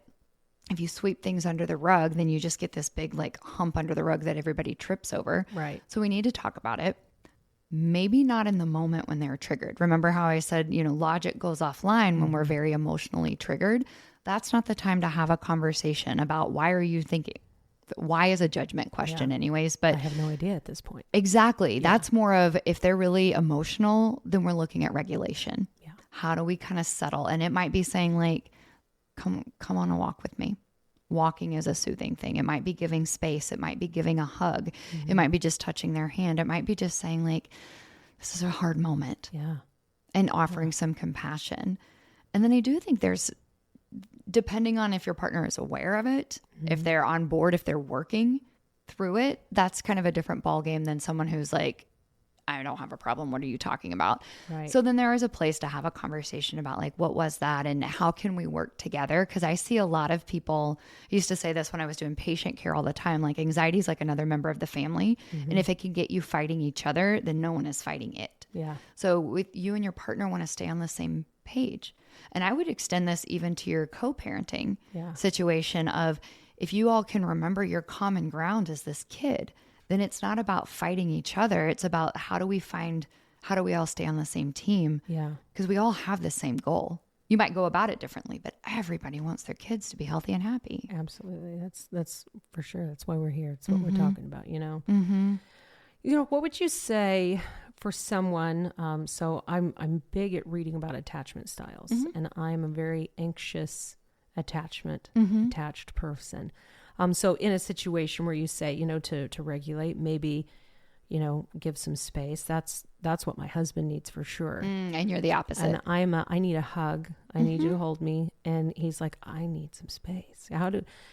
If you sweep things under the rug, then you just get this big like hump under the rug that everybody trips over. Right. So we need to talk about it. Maybe not in the moment when they're triggered. Remember how I said, you know, logic goes offline when we're very emotionally triggered. That's not the time to have a conversation about why are you thinking? Why is a judgment question anyways, but I have no idea at this point. Exactly. Yeah. That's more of, if they're really emotional, then we're looking at regulation. Yeah. How do we kind of settle? And it might be saying like, come on a walk with me. Walking is a soothing thing. It might be giving space. It might be giving a hug. It might be just touching their hand. It might be just saying like, this is a hard moment. Yeah. And offering some compassion. And then I do think there's, depending on if your partner is aware of it, if they're on board, if they're working through it, that's kind of a different ballgame than someone who's like, I don't have a problem. What are you talking about? Right. So then there is a place to have a conversation about like, what was that? And how can we work together? Because I see a lot of people, I used to say this when I was doing patient care all the time, like anxiety is like another member of the family. And if it can get you fighting each other, then no one is fighting it. Yeah. So with you and your partner want to stay on the same page. And I would extend this even to your co-parenting situation of, if you all can remember your common ground as this kid, then it's not about fighting each other. It's about how do we all stay on the same team? Yeah. Because we all have the same goal. You might go about it differently, but everybody wants their kids to be healthy and happy. Absolutely. That's for sure. That's why we're here. It's what we're talking about, you know? What would you say for someone? So I'm big at reading about attachment styles, and I'm a very anxious attached person. So in a situation where you say, to regulate, maybe, give some space. That's what my husband needs for sure. And you're the opposite. And I need a hug. I need you to hold me. And he's like, I need some space.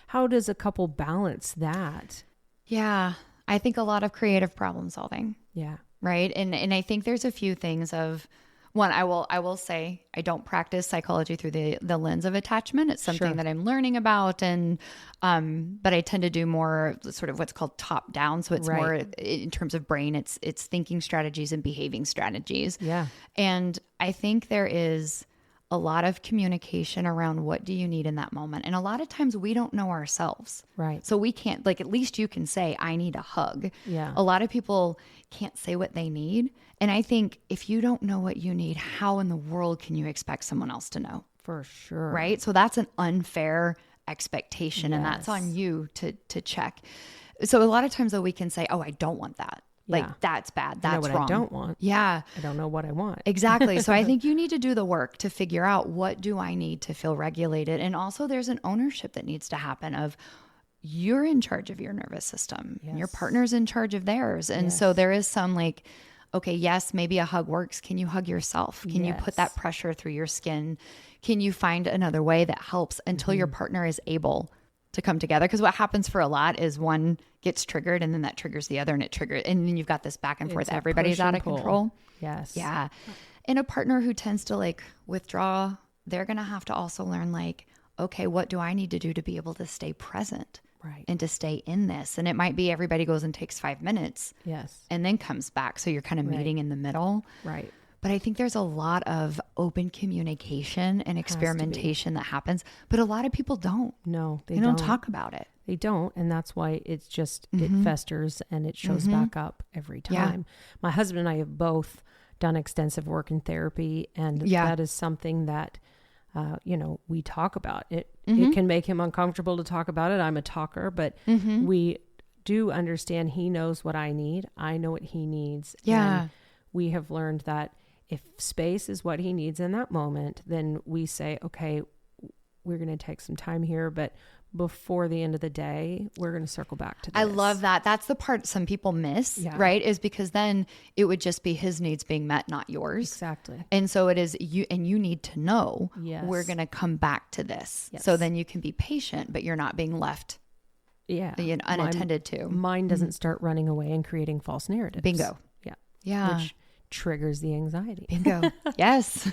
How does a couple balance that? Yeah. I think a lot of creative problem solving. Yeah. Right. And I think there's a few things of one, I will say I don't practice psychology through the lens of attachment. It's something that I'm learning about. And, but I tend to do more sort of what's called top down. So it's more in terms of brain, it's thinking strategies and behaving strategies. Yeah. And I think there is a lot of communication around what do you need in that moment. And a lot of times we don't know ourselves. Right. So we can't, like, at least you can say, I need a hug. Yeah. A lot of people can't say what they need. And I think if you don't know what you need, how in the world can you expect someone else to know? For sure. Right. So that's an unfair expectation, Yes. and that's on you to check. So a lot of times though, we can say, oh, I don't want that. Yeah. Like, that's bad. I know That's what wrong. I don't want. Yeah. I don't know what I want. Exactly. So I think you need to do the work to figure out, what do I need to feel regulated? And also there's an ownership that needs to happen of, you're in charge of your nervous system and your partner's in charge of theirs. And so there is some like, okay, yes, maybe a hug works. Can you hug yourself? Can you put that pressure through your skin? Can you find another way that helps until your partner is able to come together? Because what happens for a lot is one gets triggered and then that triggers the other and it triggers. And then you've got this back and forth. Everybody's out of control. Yes. Yeah. And a partner who tends to like withdraw, they're going to have to also learn like, okay, what do I need to do to be able to stay present? Right. And to stay in this. And it might be everybody goes and takes 5 minutes. Yes. And then comes back. So you're kind of meeting in the middle. Right. But I think there's a lot of open communication and experimentation that happens. But a lot of people don't. No, they don't talk about it. They don't. And that's why it's just, it festers and it shows back up every time. Yeah. My husband and I have both done extensive work in therapy. And that is something that, we talk about. It can make him uncomfortable to talk about it. I'm a talker, but we do understand he knows what I need. I know what he needs. Yeah. And we have learned that if space is what he needs in that moment, then we say, okay, we're going to take some time here, but before the end of the day, we're going to circle back to this. I love that. That's the part some people miss, right? Is because then it would just be his needs being met, not yours. Exactly. And so it is you, and you need to know we're going to come back to this. So then you can be patient, but you're not being left unattended to. Mine doesn't start running away and creating false narratives. Bingo. Yeah. Yeah. Which triggers the anxiety. Bingo. Yes.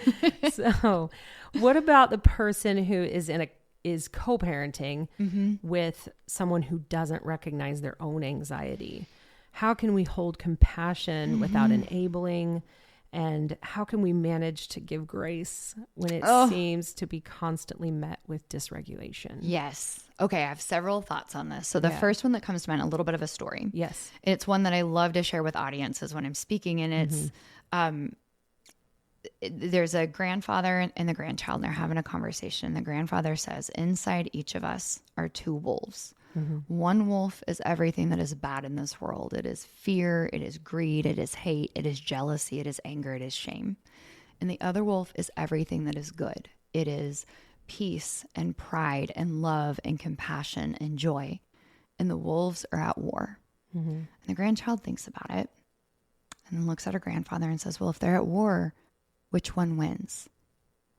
So what about the person who is co-parenting with someone who doesn't recognize their own anxiety? How can we hold compassion without enabling? And how can we manage to give grace when it seems to be constantly met with dysregulation? Yes. Okay. I have several thoughts on this. So the first one that comes to mind, a little bit of a story. Yes. It's one that I love to share with audiences when I'm speaking. And it's, there's a grandfather and the grandchild, and they're having a conversation. The grandfather says, inside each of us are two wolves. One wolf is everything that is bad in this world. It is fear, it is greed, it is hate, it is jealousy, it is anger, it is shame. And the other wolf is everything that is good. It is peace and pride and love and compassion and joy. And the wolves are at war. And the grandchild thinks about it and then looks at her grandfather and says, well, if they're at war, which one wins?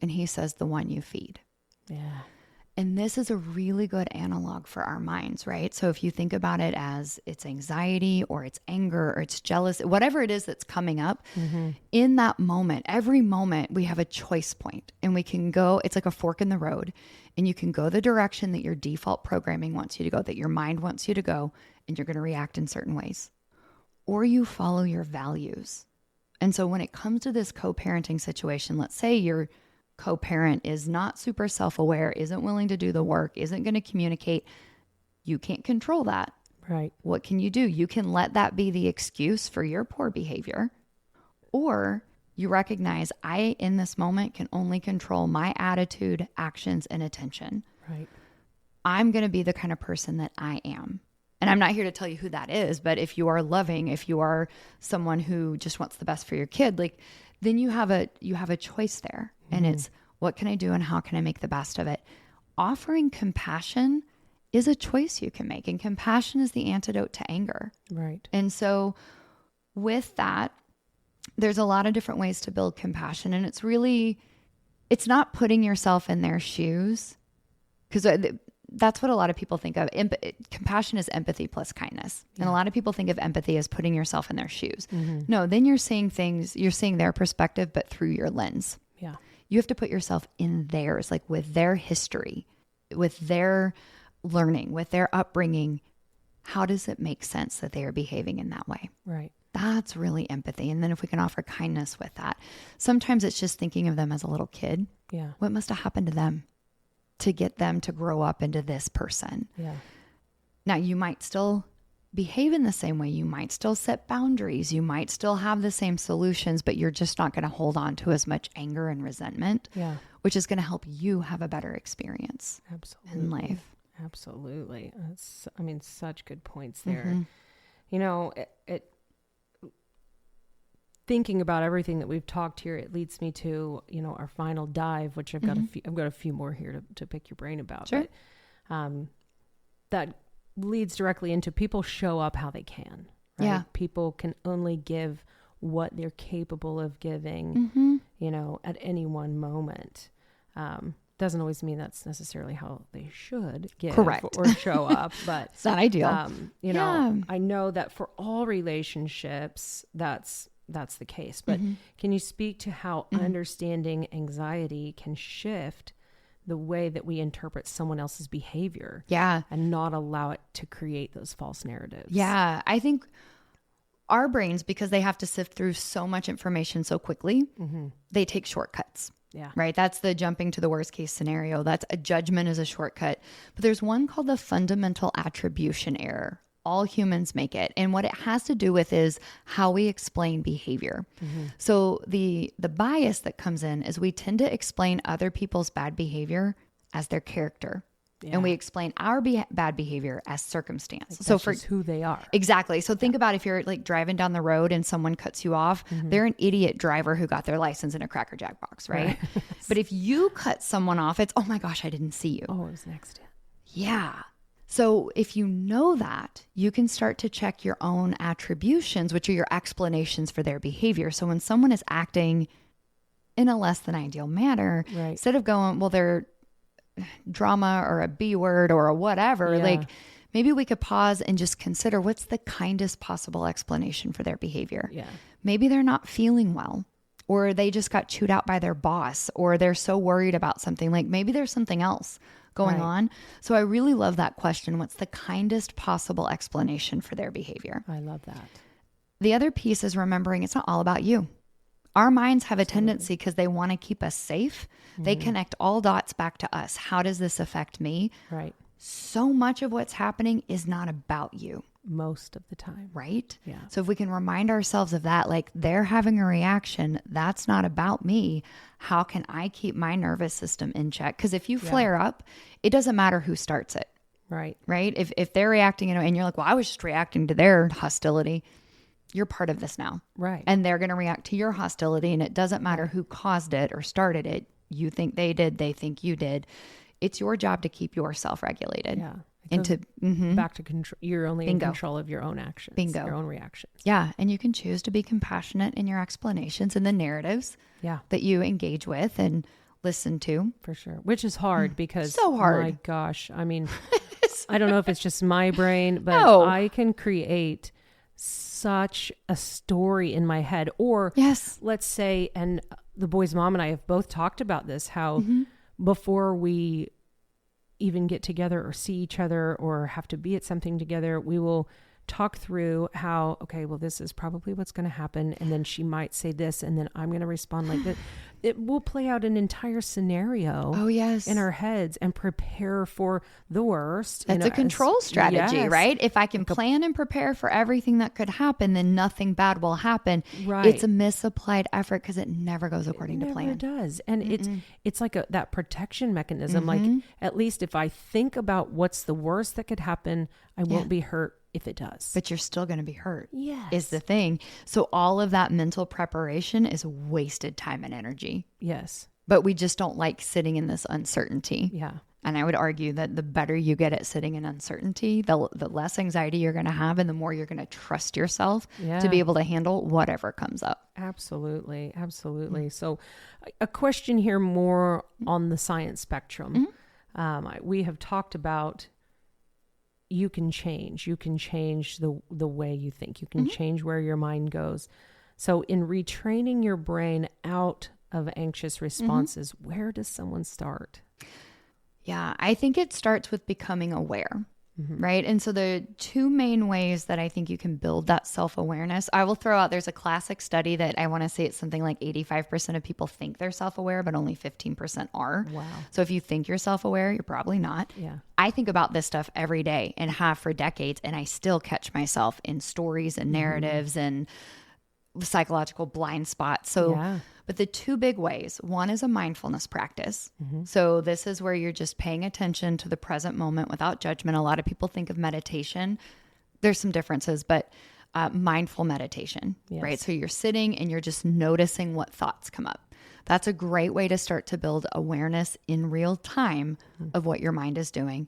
And he says, the one you feed. Yeah. And this is a really good analog for our minds, right? So if you think about it as it's anxiety or it's anger or it's jealousy, whatever it is that's coming up, in that moment, every moment we have a choice point and we can go, it's like a fork in the road, and you can go the direction that your default programming wants you to go, that your mind wants you to go, and you're going to react in certain ways. Or you follow your values. And so when it comes to this co-parenting situation, let's say your co-parent is not super self-aware, isn't willing to do the work, isn't going to communicate. You can't control that. Right. What can you do? You can let that be the excuse for your poor behavior. Or you recognize, I, in this moment, can only control my attitude, actions, and attention. Right. I'm going to be the kind of person that I am. And I'm not here to tell you who that is, but if you are loving, if you are someone who just wants the best for your kid, like, then you have a choice there. And it's, what can I do and how can I make the best of it? Offering compassion is a choice you can make. And compassion is the antidote to anger. Right. And so with that, there's a lot of different ways to build compassion. And it's not putting yourself in their shoes, because that's what a lot of people think of. Compassion is empathy plus kindness. And a lot of people think of empathy as putting yourself in their shoes. No, then you're seeing their perspective, but through your lens. Yeah. You have to put yourself in theirs, like with their history, with their learning, with their upbringing. How does it make sense that they are behaving in that way? Right. That's really empathy. And then if we can offer kindness with that, sometimes it's just thinking of them as a little kid. Yeah. What must have happened to them to get them to grow up into this person? Yeah. Now, you might still behave in the same way. You might still set boundaries. You might still have the same solutions, but you're just not going to hold on to as much anger and resentment, which is going to help you have a better experience in life. Absolutely. Such good points there. You know, thinking about everything that we've talked here, it leads me to, our final dive, which I've got a few more here to pick your brain about. Sure. But, that leads directly into people show up how they can, right? Yeah. People can only give what they're capable of giving, at any one moment. Doesn't always mean that's necessarily how they should give Correct. or show up, but it's not ideal. I know that for all relationships, that's the case. But can you speak to how understanding anxiety can shift the way that we interpret someone else's behavior? Yeah. And not allow it to create those false narratives? Yeah. I think our brains, because they have to sift through so much information so quickly, they take shortcuts. Yeah. Right. That's the jumping to the worst case scenario. That's a judgment is a shortcut. But there's one called the fundamental attribution error. All humans make it. And what it has to do with is how we explain behavior. So the bias that comes in is we tend to explain other people's bad behavior as their character. And we explain our bad behavior as circumstance. So for who they are. Exactly. So think about if you're like driving down the road and someone cuts you off, they're an idiot driver who got their license in a Cracker Jack box, right? But if you cut someone off, it's, oh my gosh, I didn't see you. Oh, it was next. Yeah. So if you know that, you can start to check your own attributions, which are your explanations for their behavior. So when someone is acting in a less than ideal manner, instead of going, well, they're drama or a B word or a whatever, like maybe we could pause and just consider what's the kindest possible explanation for their behavior. Yeah. Maybe they're not feeling well, or they just got chewed out by their boss, or they're so worried about something. Like maybe there's something else going on. So I really love that question. What's the kindest possible explanation for their behavior? I love that. The other piece is remembering it's not all about you. Our minds have a tendency, because they want to keep us safe, they connect all dots back to us. How does this affect me? Right. So much of what's happening is not about you. Most of the time. Right? Yeah. So if we can remind ourselves of that, like they're having a reaction, that's not about me. How can I keep my nervous system in check? Because if you flare up, it doesn't matter who starts it. Right. Right? If they're reacting, and you're like, well, I was just reacting to their hostility. You're part of this now. Right. And they're going to react to your hostility, and it doesn't matter who caused it or started it. You think they did, they think you did. It's your job to keep yourself regulated. Yeah. And to back to control. You're only in control of your own actions. Bingo. Your own reactions. Yeah. And you can choose to be compassionate in your explanations and the narratives that you engage with and listen to. For sure. Which is hard because so hard. My gosh. I mean, I don't know if it's just my brain, but I can create such a story in my head. Or let's say, and the boy's mom and I have both talked about this, how before we even get together or see each other or have to be at something together, we will talk through how, okay, well, this is probably what's going to happen. And then she might say this, and then I'm going to respond like this. It will play out an entire scenario in our heads and prepare for the worst. That's a control strategy, right? If I can plan and prepare for everything that could happen, then nothing bad will happen. Right. It's a misapplied effort because it never goes according to plan. It never does. And it's like that protection mechanism. Like, at least if I think about what's the worst that could happen, I won't be hurt if it does. But you're still going to be hurt. Yes. Is the thing. So all of that mental preparation is wasted time and energy. Yes. But we just don't like sitting in this uncertainty. Yeah. And I would argue that the better you get at sitting in uncertainty, the less anxiety you're going to have, and the more you're going to trust yourself to be able to handle whatever comes up. Absolutely. Absolutely. So a question here more on the science spectrum. We have talked about you can change the way you think. You can change where your mind goes. So in retraining your brain out of anxious responses, where does someone start? Yeah, I think it starts with becoming aware, right? And so the two main ways that I think you can build that self-awareness, I will throw out, there's a classic study that I want to say it's something like 85% of people think they're self-aware, but only 15% are. Wow. So if you think you're self-aware, you're probably not. Yeah. I think about this stuff every day and have for decades, and I still catch myself in stories and narratives and psychological blind spots. So, but the two big ways, one is a mindfulness practice. So this is where you're just paying attention to the present moment without judgment. A lot of people think of meditation. There's some differences, but mindful meditation, right? So you're sitting and you're just noticing what thoughts come up. That's a great way to start to build awareness in real time of what your mind is doing.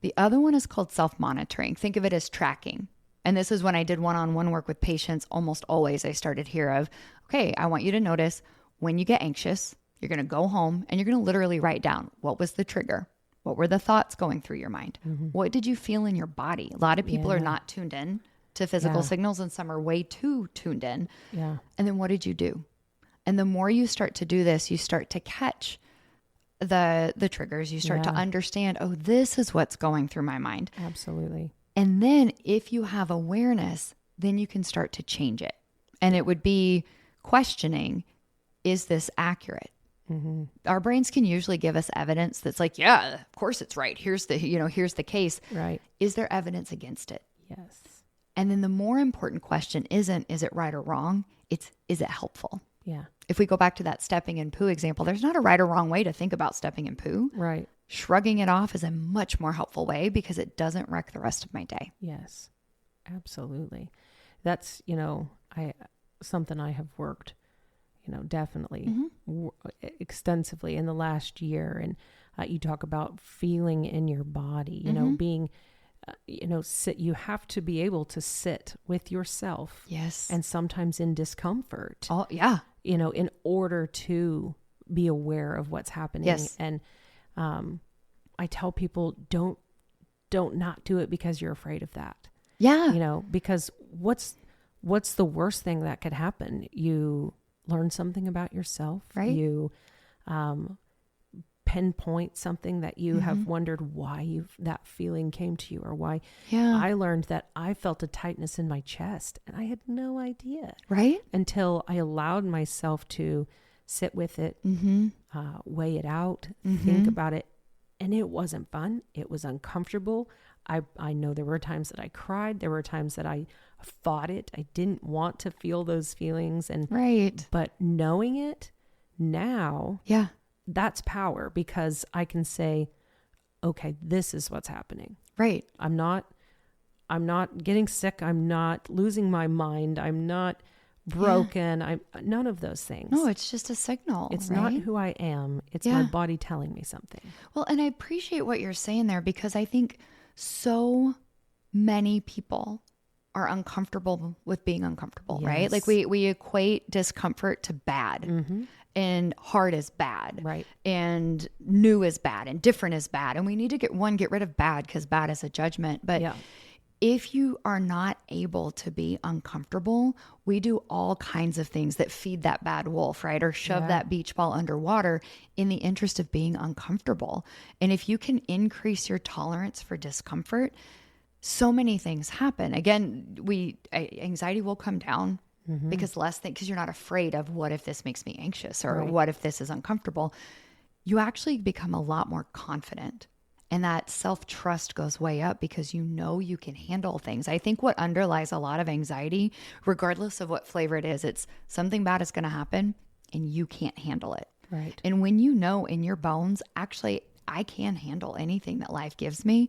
The other one is called self-monitoring. Think of it as tracking. And this is when I did one-on-one work with patients, almost always I started here of, okay, I want you to notice when you get anxious, you're going to go home and you're going to literally write down what was the trigger? What were the thoughts going through your mind? What did you feel in your body? A lot of people are not tuned in to physical signals, and some are way too tuned in. Yeah. And then what did you do? And the more you start to do this, you start to catch the triggers. You start to understand, oh, this is what's going through my mind. Absolutely. And then if you have awareness, then you can start to change it. And it would be questioning, is this accurate? Our brains can usually give us evidence that's like, yeah, of course it's right. Here's the case. Right. Is there evidence against it? Yes. And then the more important question isn't, is it right or wrong? It's, is it helpful? Yeah. If we go back to that stepping in poo example, there's not a right or wrong way to think about stepping in poo. Right. Shrugging it off is a much more helpful way because it doesn't wreck the rest of my day. Yes, absolutely. That's, something I have worked, definitely extensively in the last year. And you talk about feeling in your body, being, you have to be able to sit with yourself. Yes. And sometimes in discomfort. Oh, yeah. In order to be aware of what's happening. Yes. And, I tell people don't not do it because you're afraid of that. Yeah. Because what's the worst thing that could happen? You learn something about yourself. Right. You, pinpoint something that you have wondered why that feeling came to you, or why. I learned that I felt a tightness in my chest and I had no idea. Right. Until I allowed myself to sit with it, weigh it out, think about it. And it wasn't fun. It was uncomfortable. I know there were times that I cried. There were times that I fought it. I didn't want to feel those feelings. But knowing it now, that's power, because I can say, okay, this is what's happening. Right. I'm not getting sick. I'm not losing my mind. I'm not broken. I'm none of those things. No, it's just a signal. It's not who I am. It's my body telling me something. Well, and I appreciate what you're saying there, because I think so many people are uncomfortable with being uncomfortable, right? Like we equate discomfort to bad, and hard is bad, right? And new is bad, and different is bad. And we need to get rid of bad, because bad is a judgment. But if you are not able to be uncomfortable, we do all kinds of things that feed that bad wolf, right? Or shove that beach ball underwater in the interest of being uncomfortable. And if you can increase your tolerance for discomfort, so many things happen. Again, anxiety will come down because because you're not afraid of what if this makes me anxious or what if this is uncomfortable. You actually become a lot more confident. And that self-trust goes way up because you know you can handle things. I think what underlies a lot of anxiety, regardless of what flavor it is, it's something bad is going to happen and you can't handle it. Right. And when you know in your bones, actually, I can handle anything that life gives me,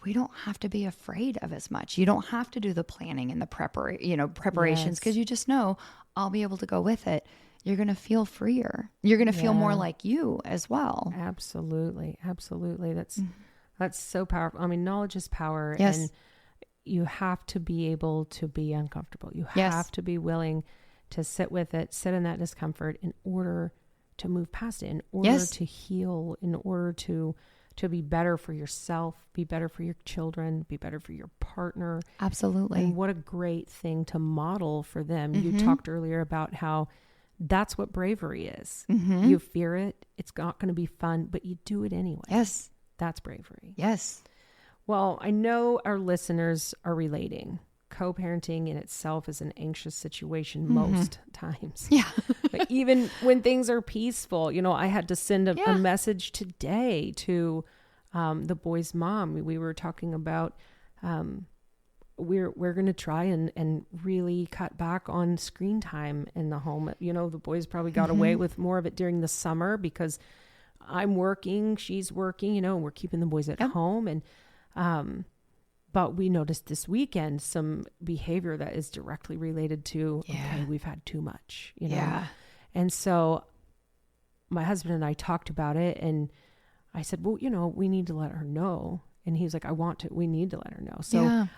we don't have to be afraid of as much. You don't have to do the planning and the preparations because you just know I'll be able to go with it. You're going to feel freer. You're going to feel more like you as well. Absolutely. Absolutely. That's so powerful. I mean, knowledge is power. Yes. And you have to be able to be uncomfortable. You have to be willing to sit with it, sit in that discomfort in order to move past it, in order to heal, in order to be better for yourself, be better for your children, be better for your partner. Absolutely. And what a great thing to model for them. You talked earlier about how that's what bravery is. You fear it. It's not going to be fun, but you do it anyway. Yes. That's bravery. Yes. Well, I know our listeners are relating. Co-parenting in itself is an anxious situation most times. Yeah. But even when things are peaceful, I had to send a message today to the boy's mom. We were talking about we're going to try and really cut back on screen time in the home. The boys probably got away with more of it during the summer because I'm working, she's working, we're keeping the boys at home. And, but we noticed this weekend some behavior that is directly related to, okay, we've had too much, And so my husband and I talked about it and I said, well, we need to let her know. And he was like, we need to let her know. So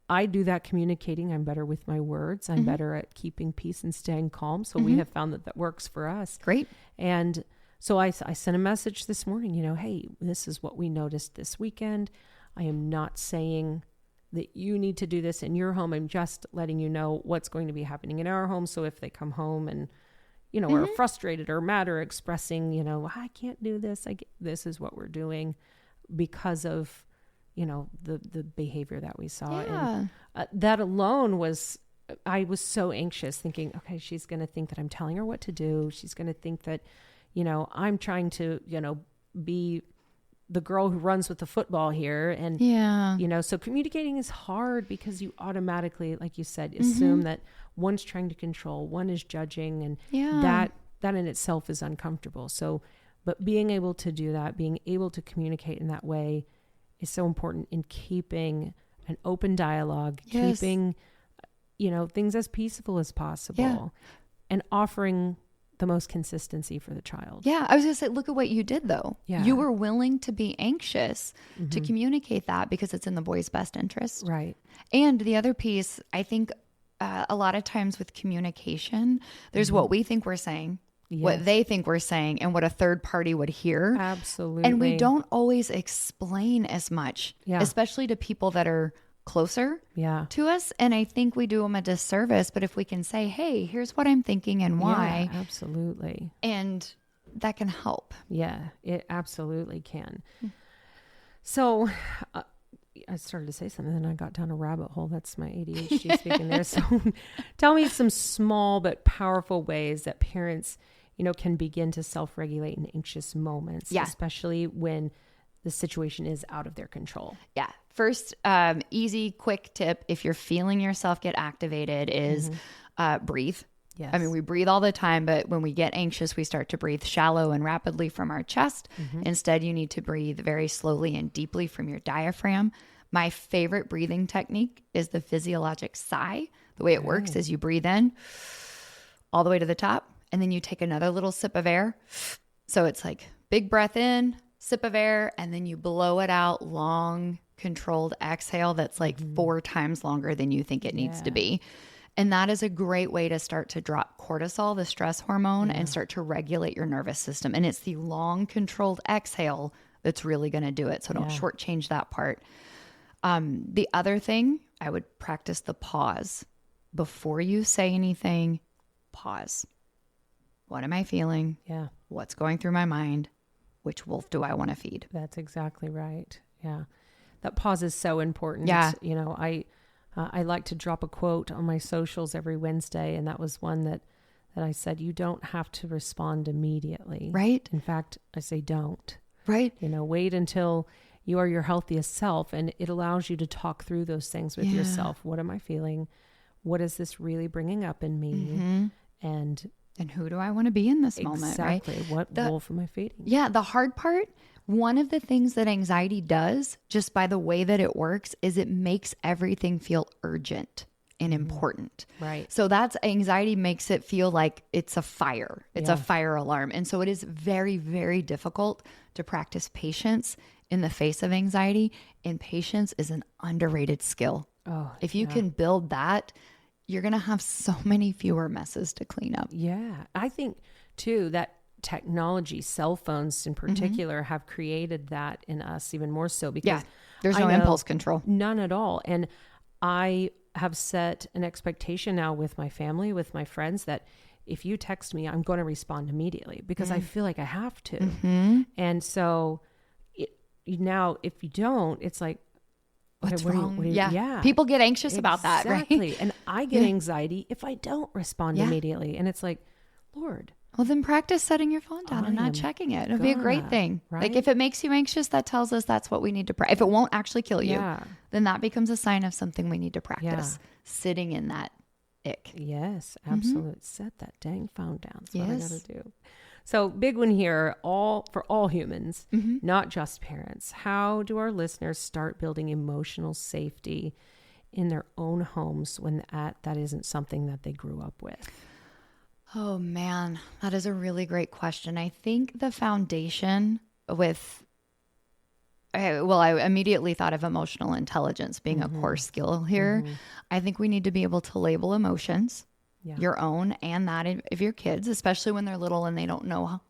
I do that communicating. I'm better with my words. I'm better at keeping peace and staying calm. So we have found that works for us. Great. And so I sent a message this morning, hey, this is what we noticed this weekend. I am not saying that you need to do this in your home. I'm just letting you know what's going to be happening in our home. So if they come home and, are frustrated or mad or expressing, I can't do this. This is what we're doing because of, the behavior that we saw. Yeah. And that alone I was so anxious thinking, okay, she's going to think that I'm telling her what to do. She's going to think that, I'm trying to, be the girl who runs with the football here. And, so communicating is hard because you automatically, like you said, assume that one's trying to control, one is judging, and that in itself is uncomfortable. So, but being able to do that, being able to communicate in that way is so important in keeping an open dialogue, keeping, things as peaceful as possible and offering the most consistency for the child. Yeah. I was going to say, look at what you did though. Yeah. You were willing to be anxious to communicate that because it's in the boy's best interest. Right. And the other piece, I think a lot of times with communication, there's what we think we're saying, what they think we're saying, and what a third party would hear. Absolutely. And we don't always explain as much, especially to people that are closer to us. And I think we do them a disservice. But if we can say, hey, here's what I'm thinking and why. Yeah, absolutely. And that can help. Yeah, it absolutely can. So I started to say something and I got down a rabbit hole. That's my ADHD speaking there. So tell me some small but powerful ways that parents, can begin to self-regulate in anxious moments, especially when the situation is out of their control. Yeah. First, easy, quick tip, if you're feeling yourself get activated is breathe. Yes. I mean, we breathe all the time, but when we get anxious, we start to breathe shallow and rapidly from our chest. Instead, you need to breathe very slowly and deeply from your diaphragm. My favorite breathing technique is the physiologic sigh. The way it works is you breathe in all the way to the top, and then you take another little sip of air. So it's like big breath in, sip of air, and then you blow it out, long, controlled exhale that's like 4 times longer than you think it needs to be. And that is a great way to start to drop cortisol, the stress hormone, and start to regulate your nervous system. And it's the long, controlled exhale that's really going to do it. So don't shortchange that part. The other thing, I would practice the pause. Before you say anything, pause. What am I feeling? Yeah. What's going through my mind? Which wolf do I want to feed? That's exactly right. Yeah. that pause is so important. Yeah. You know, I like to drop a quote on my socials every Wednesday, and that was one that I said, you don't have to respond immediately. Right. In fact, I say don't. Right. You know, wait until you are your healthiest self, and it allows you to talk through those things with yourself. What am I feeling? What is this really bringing up in me? And who do I want to be in this moment? Right. Exactly. What wolf am I feeding? Yeah. The hard part, one of the things that anxiety does, just by the way that it works, is it makes everything feel urgent and important. Right. So that's anxiety makes it feel like it's a fire. It's a fire alarm. And so it is very, very difficult to practice patience in the face of anxiety. And patience is an underrated skill. Oh, if you can build that, you're going to have so many fewer messes to clean up. Yeah. I think too that technology, cell phones in particular, have created that in us even more so, because there's no impulse control. None at all. And I have set an expectation now with my family, with my friends, that if you text me, I'm going to respond immediately, because I feel like I have to. And so now if you don't, it's like, what's okay, wrong? People get anxious about that, right? And I get anxiety if I don't respond immediately. And it's like, Lord. Well, then practice setting your phone down and not checking it. It'll be a great thing. Right? Like if it makes you anxious, that tells us that's what we need to practice. If it won't actually kill you, then that becomes a sign of something we need to practice. Sitting in that ick. Yes, absolutely. Set that dang phone down. That's what I got to do. So big one here, for all humans, not just parents. How do our listeners start building emotional safety in their own homes when that isn't something that they grew up with? Oh man, that is a really great question. I think the foundation I immediately thought of emotional intelligence being a core skill here. I think we need to be able to label emotions, your own and that of your kids, especially when they're little and they don't know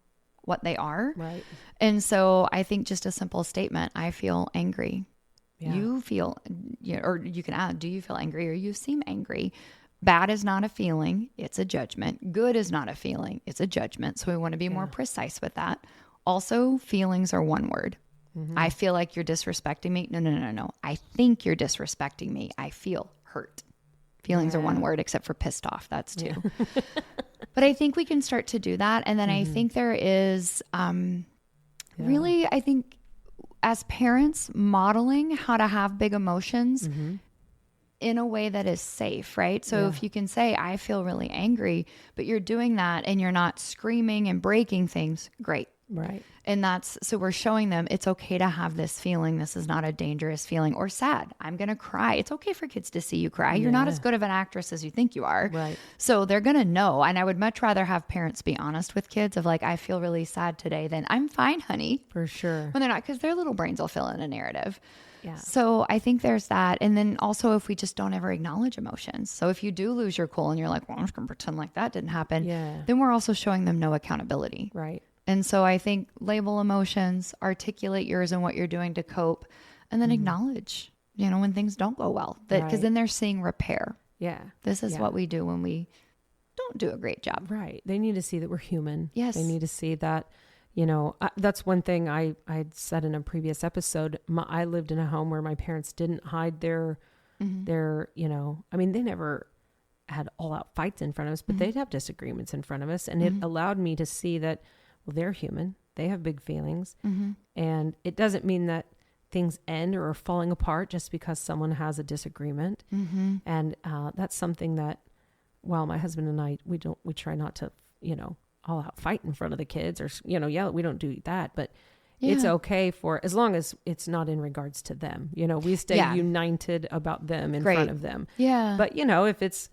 what they are. Right. And so I think just a simple statement, I feel angry. Yeah. You feel, or you can add, do you feel angry, or you seem angry? Bad is not a feeling, it's a judgment. Good is not a feeling, it's a judgment. So we want to be more precise with that. Also, feelings are one word. I feel like you're disrespecting me. No. I think you're disrespecting me. I feel hurt. Feelings are one word, except for pissed off. That's two. But I think we can start to do that. And then I think there is really, I think as parents, modeling how to have big emotions in a way that is safe, right? So if you can say, I feel really angry, but you're doing that and you're not screaming and breaking things, great. Right. And so we're showing them it's okay to have this feeling. This is not a dangerous feeling. Or sad. I'm going to cry. It's okay for kids to see you cry. You're not as good of an actress as you think you are. Right. So they're going to know. And I would much rather have parents be honest with kids of like, I feel really sad today than I'm fine, honey. For sure. When they're not, because their little brains will fill in a narrative. Yeah. So I think there's that. And then also if we just don't ever acknowledge emotions. So if you do lose your cool and you're like, well, I'm just going to pretend like that didn't happen. Then we're also showing them no accountability. Right. And so I think label emotions, articulate yours and what you're doing to cope, and then acknowledge, when things don't go well, because then they're seeing repair. Yeah. This is what we do when we don't do a great job. Right. They need to see that we're human. Yes. They need to see that, that's one thing I'd said in a previous episode. I lived in a home where my parents didn't hide their, they never had all out fights in front of us, but they'd have disagreements in front of us. And it allowed me to see that, well, they're human. They have big feelings. And it doesn't mean that things end or are falling apart just because someone has a disagreement. And that's something that, while my husband and I, we try not to, all out fight in front of the kids or, yell. We don't do that, but it's okay as long as it's not in regards to them. We stay united about them in front of them. Yeah. But, if it's,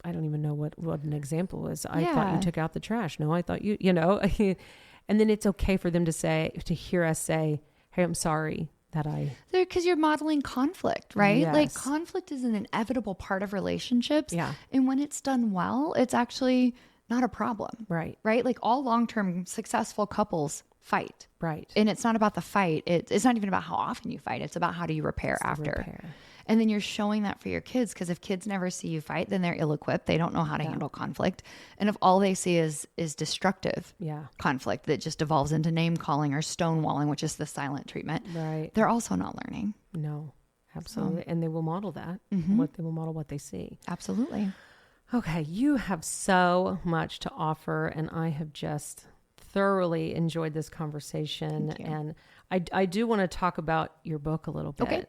I don't even know what an example was. I thought you took out the trash. No, I thought and then it's okay for them to hear us say, hey, I'm sorry that because you're modeling conflict, right? Yes. Like conflict is an inevitable part of relationships. Yeah. And when it's done well, it's actually not a problem. Right. Right. Like all long-term successful couples fight. Right. And it's not about the fight. It's not even about how often you fight. It's about how do you repair after. And then you're showing that for your kids, because if kids never see you fight, then they're ill-equipped. They don't know how to handle conflict. And if all they see is destructive conflict that just devolves into name calling or stonewalling, which is the silent treatment, they're also not learning. No, absolutely. And they will model that. They will model what they see. Absolutely. Okay. You have so much to offer, and I have just thoroughly enjoyed this conversation. And I do want to talk about your book a little bit. Okay.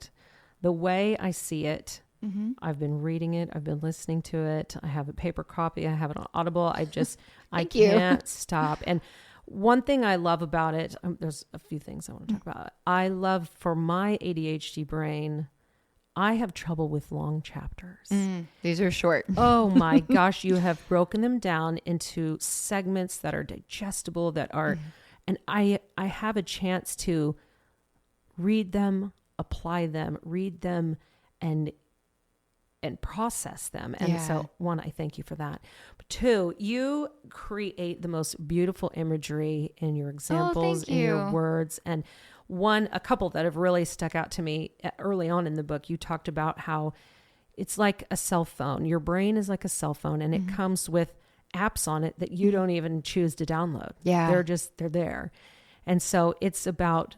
The way I see it, I've been reading it. I've been listening to it. I have a paper copy. I have it on Audible. I can't stop. And one thing I love about it, there's a few things I want to talk about. I love, for my ADHD brain, I have trouble with long chapters. These are short. Oh my gosh. You have broken them down into segments that are digestible, that are, and I have a chance to read them, apply them, read them, and process them. And so, one, I thank you for that. But two, you create the most beautiful imagery in your examples, in your words. And a couple that have really stuck out to me early on in the book, you talked about how it's like a cell phone. Your brain is like a cell phone, and it comes with apps on it that you don't even choose to download. Yeah. They're there. And so it's about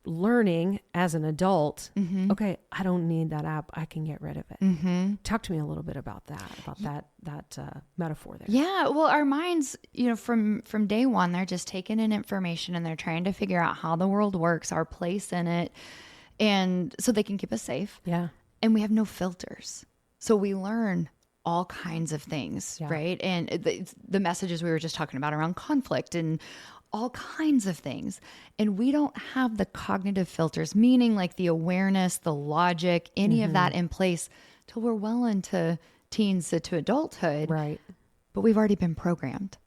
learning as an adult, okay, I don't need that app. I can get rid of it. Talk to me a little bit about that metaphor there. Yeah. Well, our minds, from day one, they're just taking in information and they're trying to figure out how the world works, our place in it. And so they can keep us safe. Yeah. And we have no filters. So we learn all kinds of things, right? And the messages we were just talking about around conflict and all kinds of things. And we don't have the cognitive filters, meaning like the awareness, the logic, any of that in place till we're well into teens to adulthood. Right. But we've already been programmed.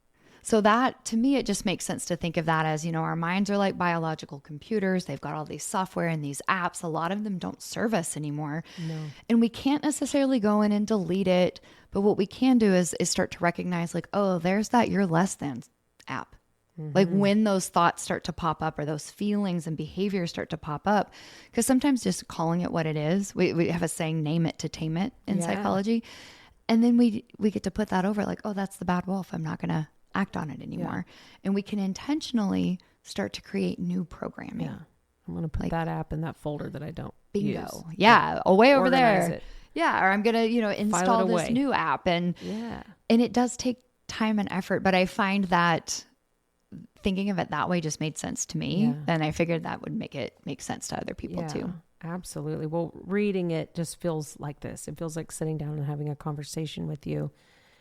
So that, to me, it just makes sense to think of that as, our minds are like biological computers. They've got all these software and these apps. A lot of them don't serve us anymore. No. And we can't necessarily go in and delete it. But what we can do is start to recognize like, oh, there's that you're less than app. Like when those thoughts start to pop up or those feelings and behaviors start to pop up, because sometimes just calling it what it is, we have a saying, name it to tame it in psychology. And then we get to put that over like, oh, that's the bad wolf. I'm not going to act on it anymore. And we can intentionally start to create new programming. Yeah. I'm going to put that app in that folder that I don't use. Yeah. Away over there. It. Yeah. Or I'm going to, install this new app. And it does take time and effort, but I find that thinking of it that way just made sense to me. Yeah. And I figured that would make sense to other people too. Absolutely. Well, reading it just feels like this. It feels like sitting down and having a conversation with you.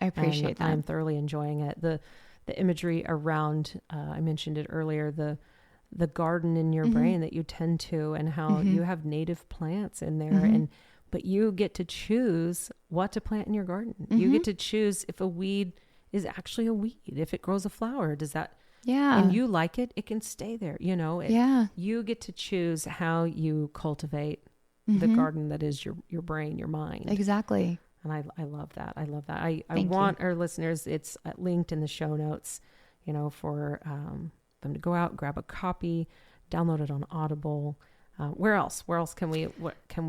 I appreciate that. I'm thoroughly enjoying it. The imagery around, I mentioned it earlier, the garden in your brain that you tend to, and how you have native plants in there, but you get to choose what to plant in your garden. You get to choose if a weed is actually a weed, if it grows a flower, does that, and you like it, it can stay there, you get to choose how you cultivate the garden that is your brain, your mind. Exactly. And I love that. I want our listeners, it's linked in the show notes, for them to go out, grab a copy, download it on Audible. Where else can we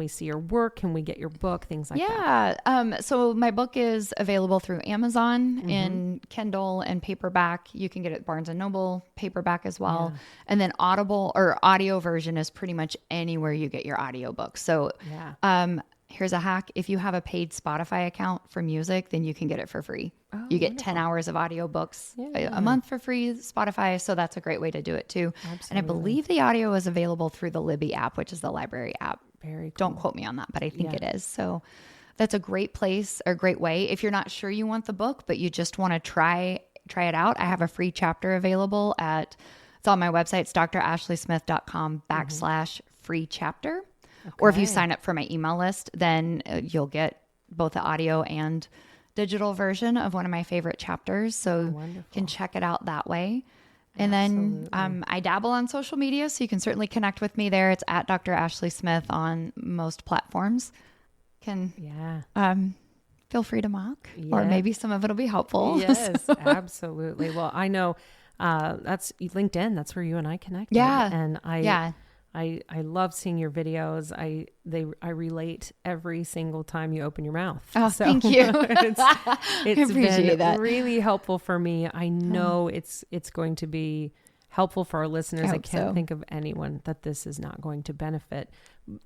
see your work? Can we get your book? Things like that. So my book is available through Amazon in Kindle and paperback. You can get it at Barnes and Noble, paperback as well. Yeah. And then Audible or audio version is pretty much anywhere you get your audio books. So, here's a hack. If you have a paid Spotify account for music, then you can get it for free. Oh, you get 10 hours of audiobooks a month for free, Spotify. So that's a great way to do it too. Absolutely. And I believe the audio is available through the Libby app, which is the library app. Very cool. Don't quote me on that, but I think it is. So that's a great place or great way. If you're not sure you want the book, but you just want to try it out, I have a free chapter available it's on my website. It's drashley.com/free chapter. Okay. Or if you sign up for my email list, then you'll get both the audio and digital version of one of my favorite chapters. So you can check it out that way. And then I dabble on social media, so you can certainly connect with me there. It's at Dr. Ashley Smith on most platforms. Feel free to mock, or maybe some of it will be helpful. Yes, absolutely. Well, I know that's LinkedIn. That's where you and I connected. Yeah. And I love seeing your videos. I relate every single time you open your mouth. Oh, thank you. It's appreciate been that. really helpful for me. I know it's going to be helpful for our listeners. I can't think of anyone that this is not going to benefit.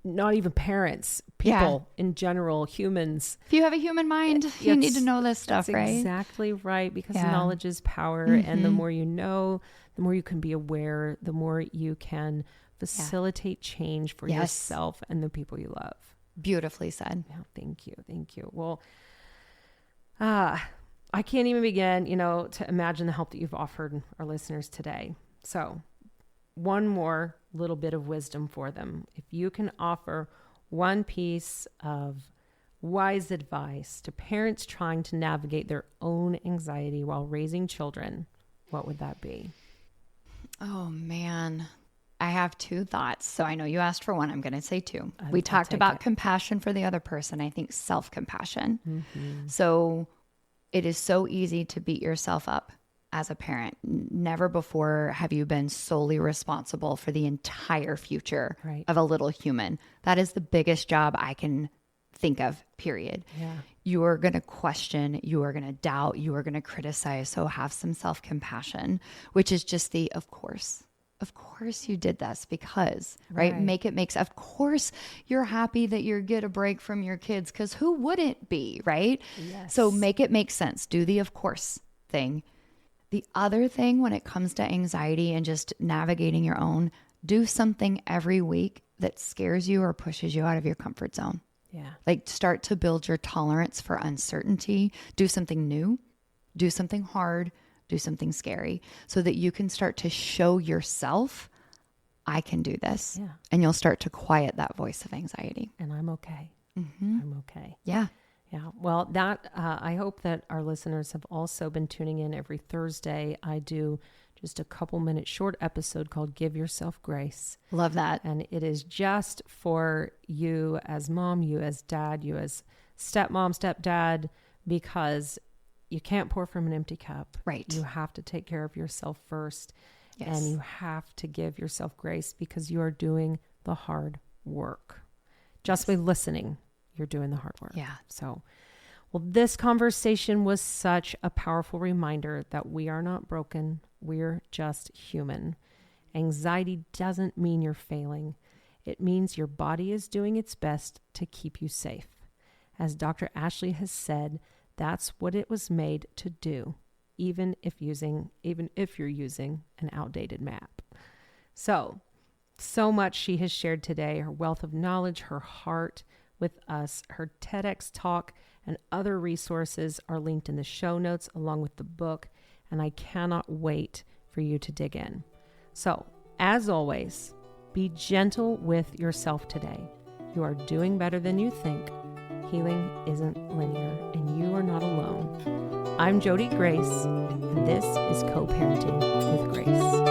Not even parents, people in general, humans. If you have a human mind, you need to know this stuff, right? Exactly right. Because knowledge is power. And the more you know, the more you can be aware, the more you can facilitate change for yourself and the people you love. Beautifully said. Yeah, thank you. Thank you. Well, I can't even begin, to imagine the help that you've offered our listeners today. So one more little bit of wisdom for them. If you can offer one piece of wise advice to parents trying to navigate their own anxiety while raising children, what would that be? Oh, man. I have two thoughts. So I know you asked for one. I'm going to say two. We talked about compassion for the other person. I think self-compassion. Mm-hmm. So it is so easy to beat yourself up as a parent. Never before have you been solely responsible for the entire future of a little human. That is the biggest job I can think of, period. Yeah. You are going to question, you are going to doubt, you are going to criticize. So have some self-compassion, which is just of course you did this because, right? Make it makes, of course you're happy that you get a break from your kids because who wouldn't be, right? Yes. So make it make sense. Do the of course thing. The other thing when it comes to anxiety and just navigating your own, do something every week that scares you or pushes you out of your comfort zone. Yeah. Like start to build your tolerance for uncertainty. Do something new, do something hard, do something scary so that you can start to show yourself, I can do this. Yeah. And you'll start to quiet that voice of anxiety. And I'm okay. Mm-hmm. I'm okay. Yeah. Yeah. Well, I hope that our listeners have also been tuning in every Thursday. I do just a couple minute short episode called Give Yourself Grace. Love that. And it is just for you as mom, you as dad, you as stepmom, stepdad, because you can't pour from an empty cup. Right. You have to take care of yourself first. Yes. And you have to give yourself grace because you are doing the hard work. Just by listening, you're doing the hard work. Yeah. So, well, this conversation was such a powerful reminder that we are not broken. We're just human. Anxiety doesn't mean you're failing. It means your body is doing its best to keep you safe. As Dr. Ashley has said, that's what it was made to do, even if you're using an outdated map. So much she has shared today, her wealth of knowledge, her heart with us, her TEDx talk, and other resources are linked in the show notes along with the book, and I cannot wait for you to dig in. So, as always, be gentle with yourself today. You are doing better than you think. Healing isn't linear, and you are not alone. I'm Jody Grace, and this is Co-Parenting with Grace.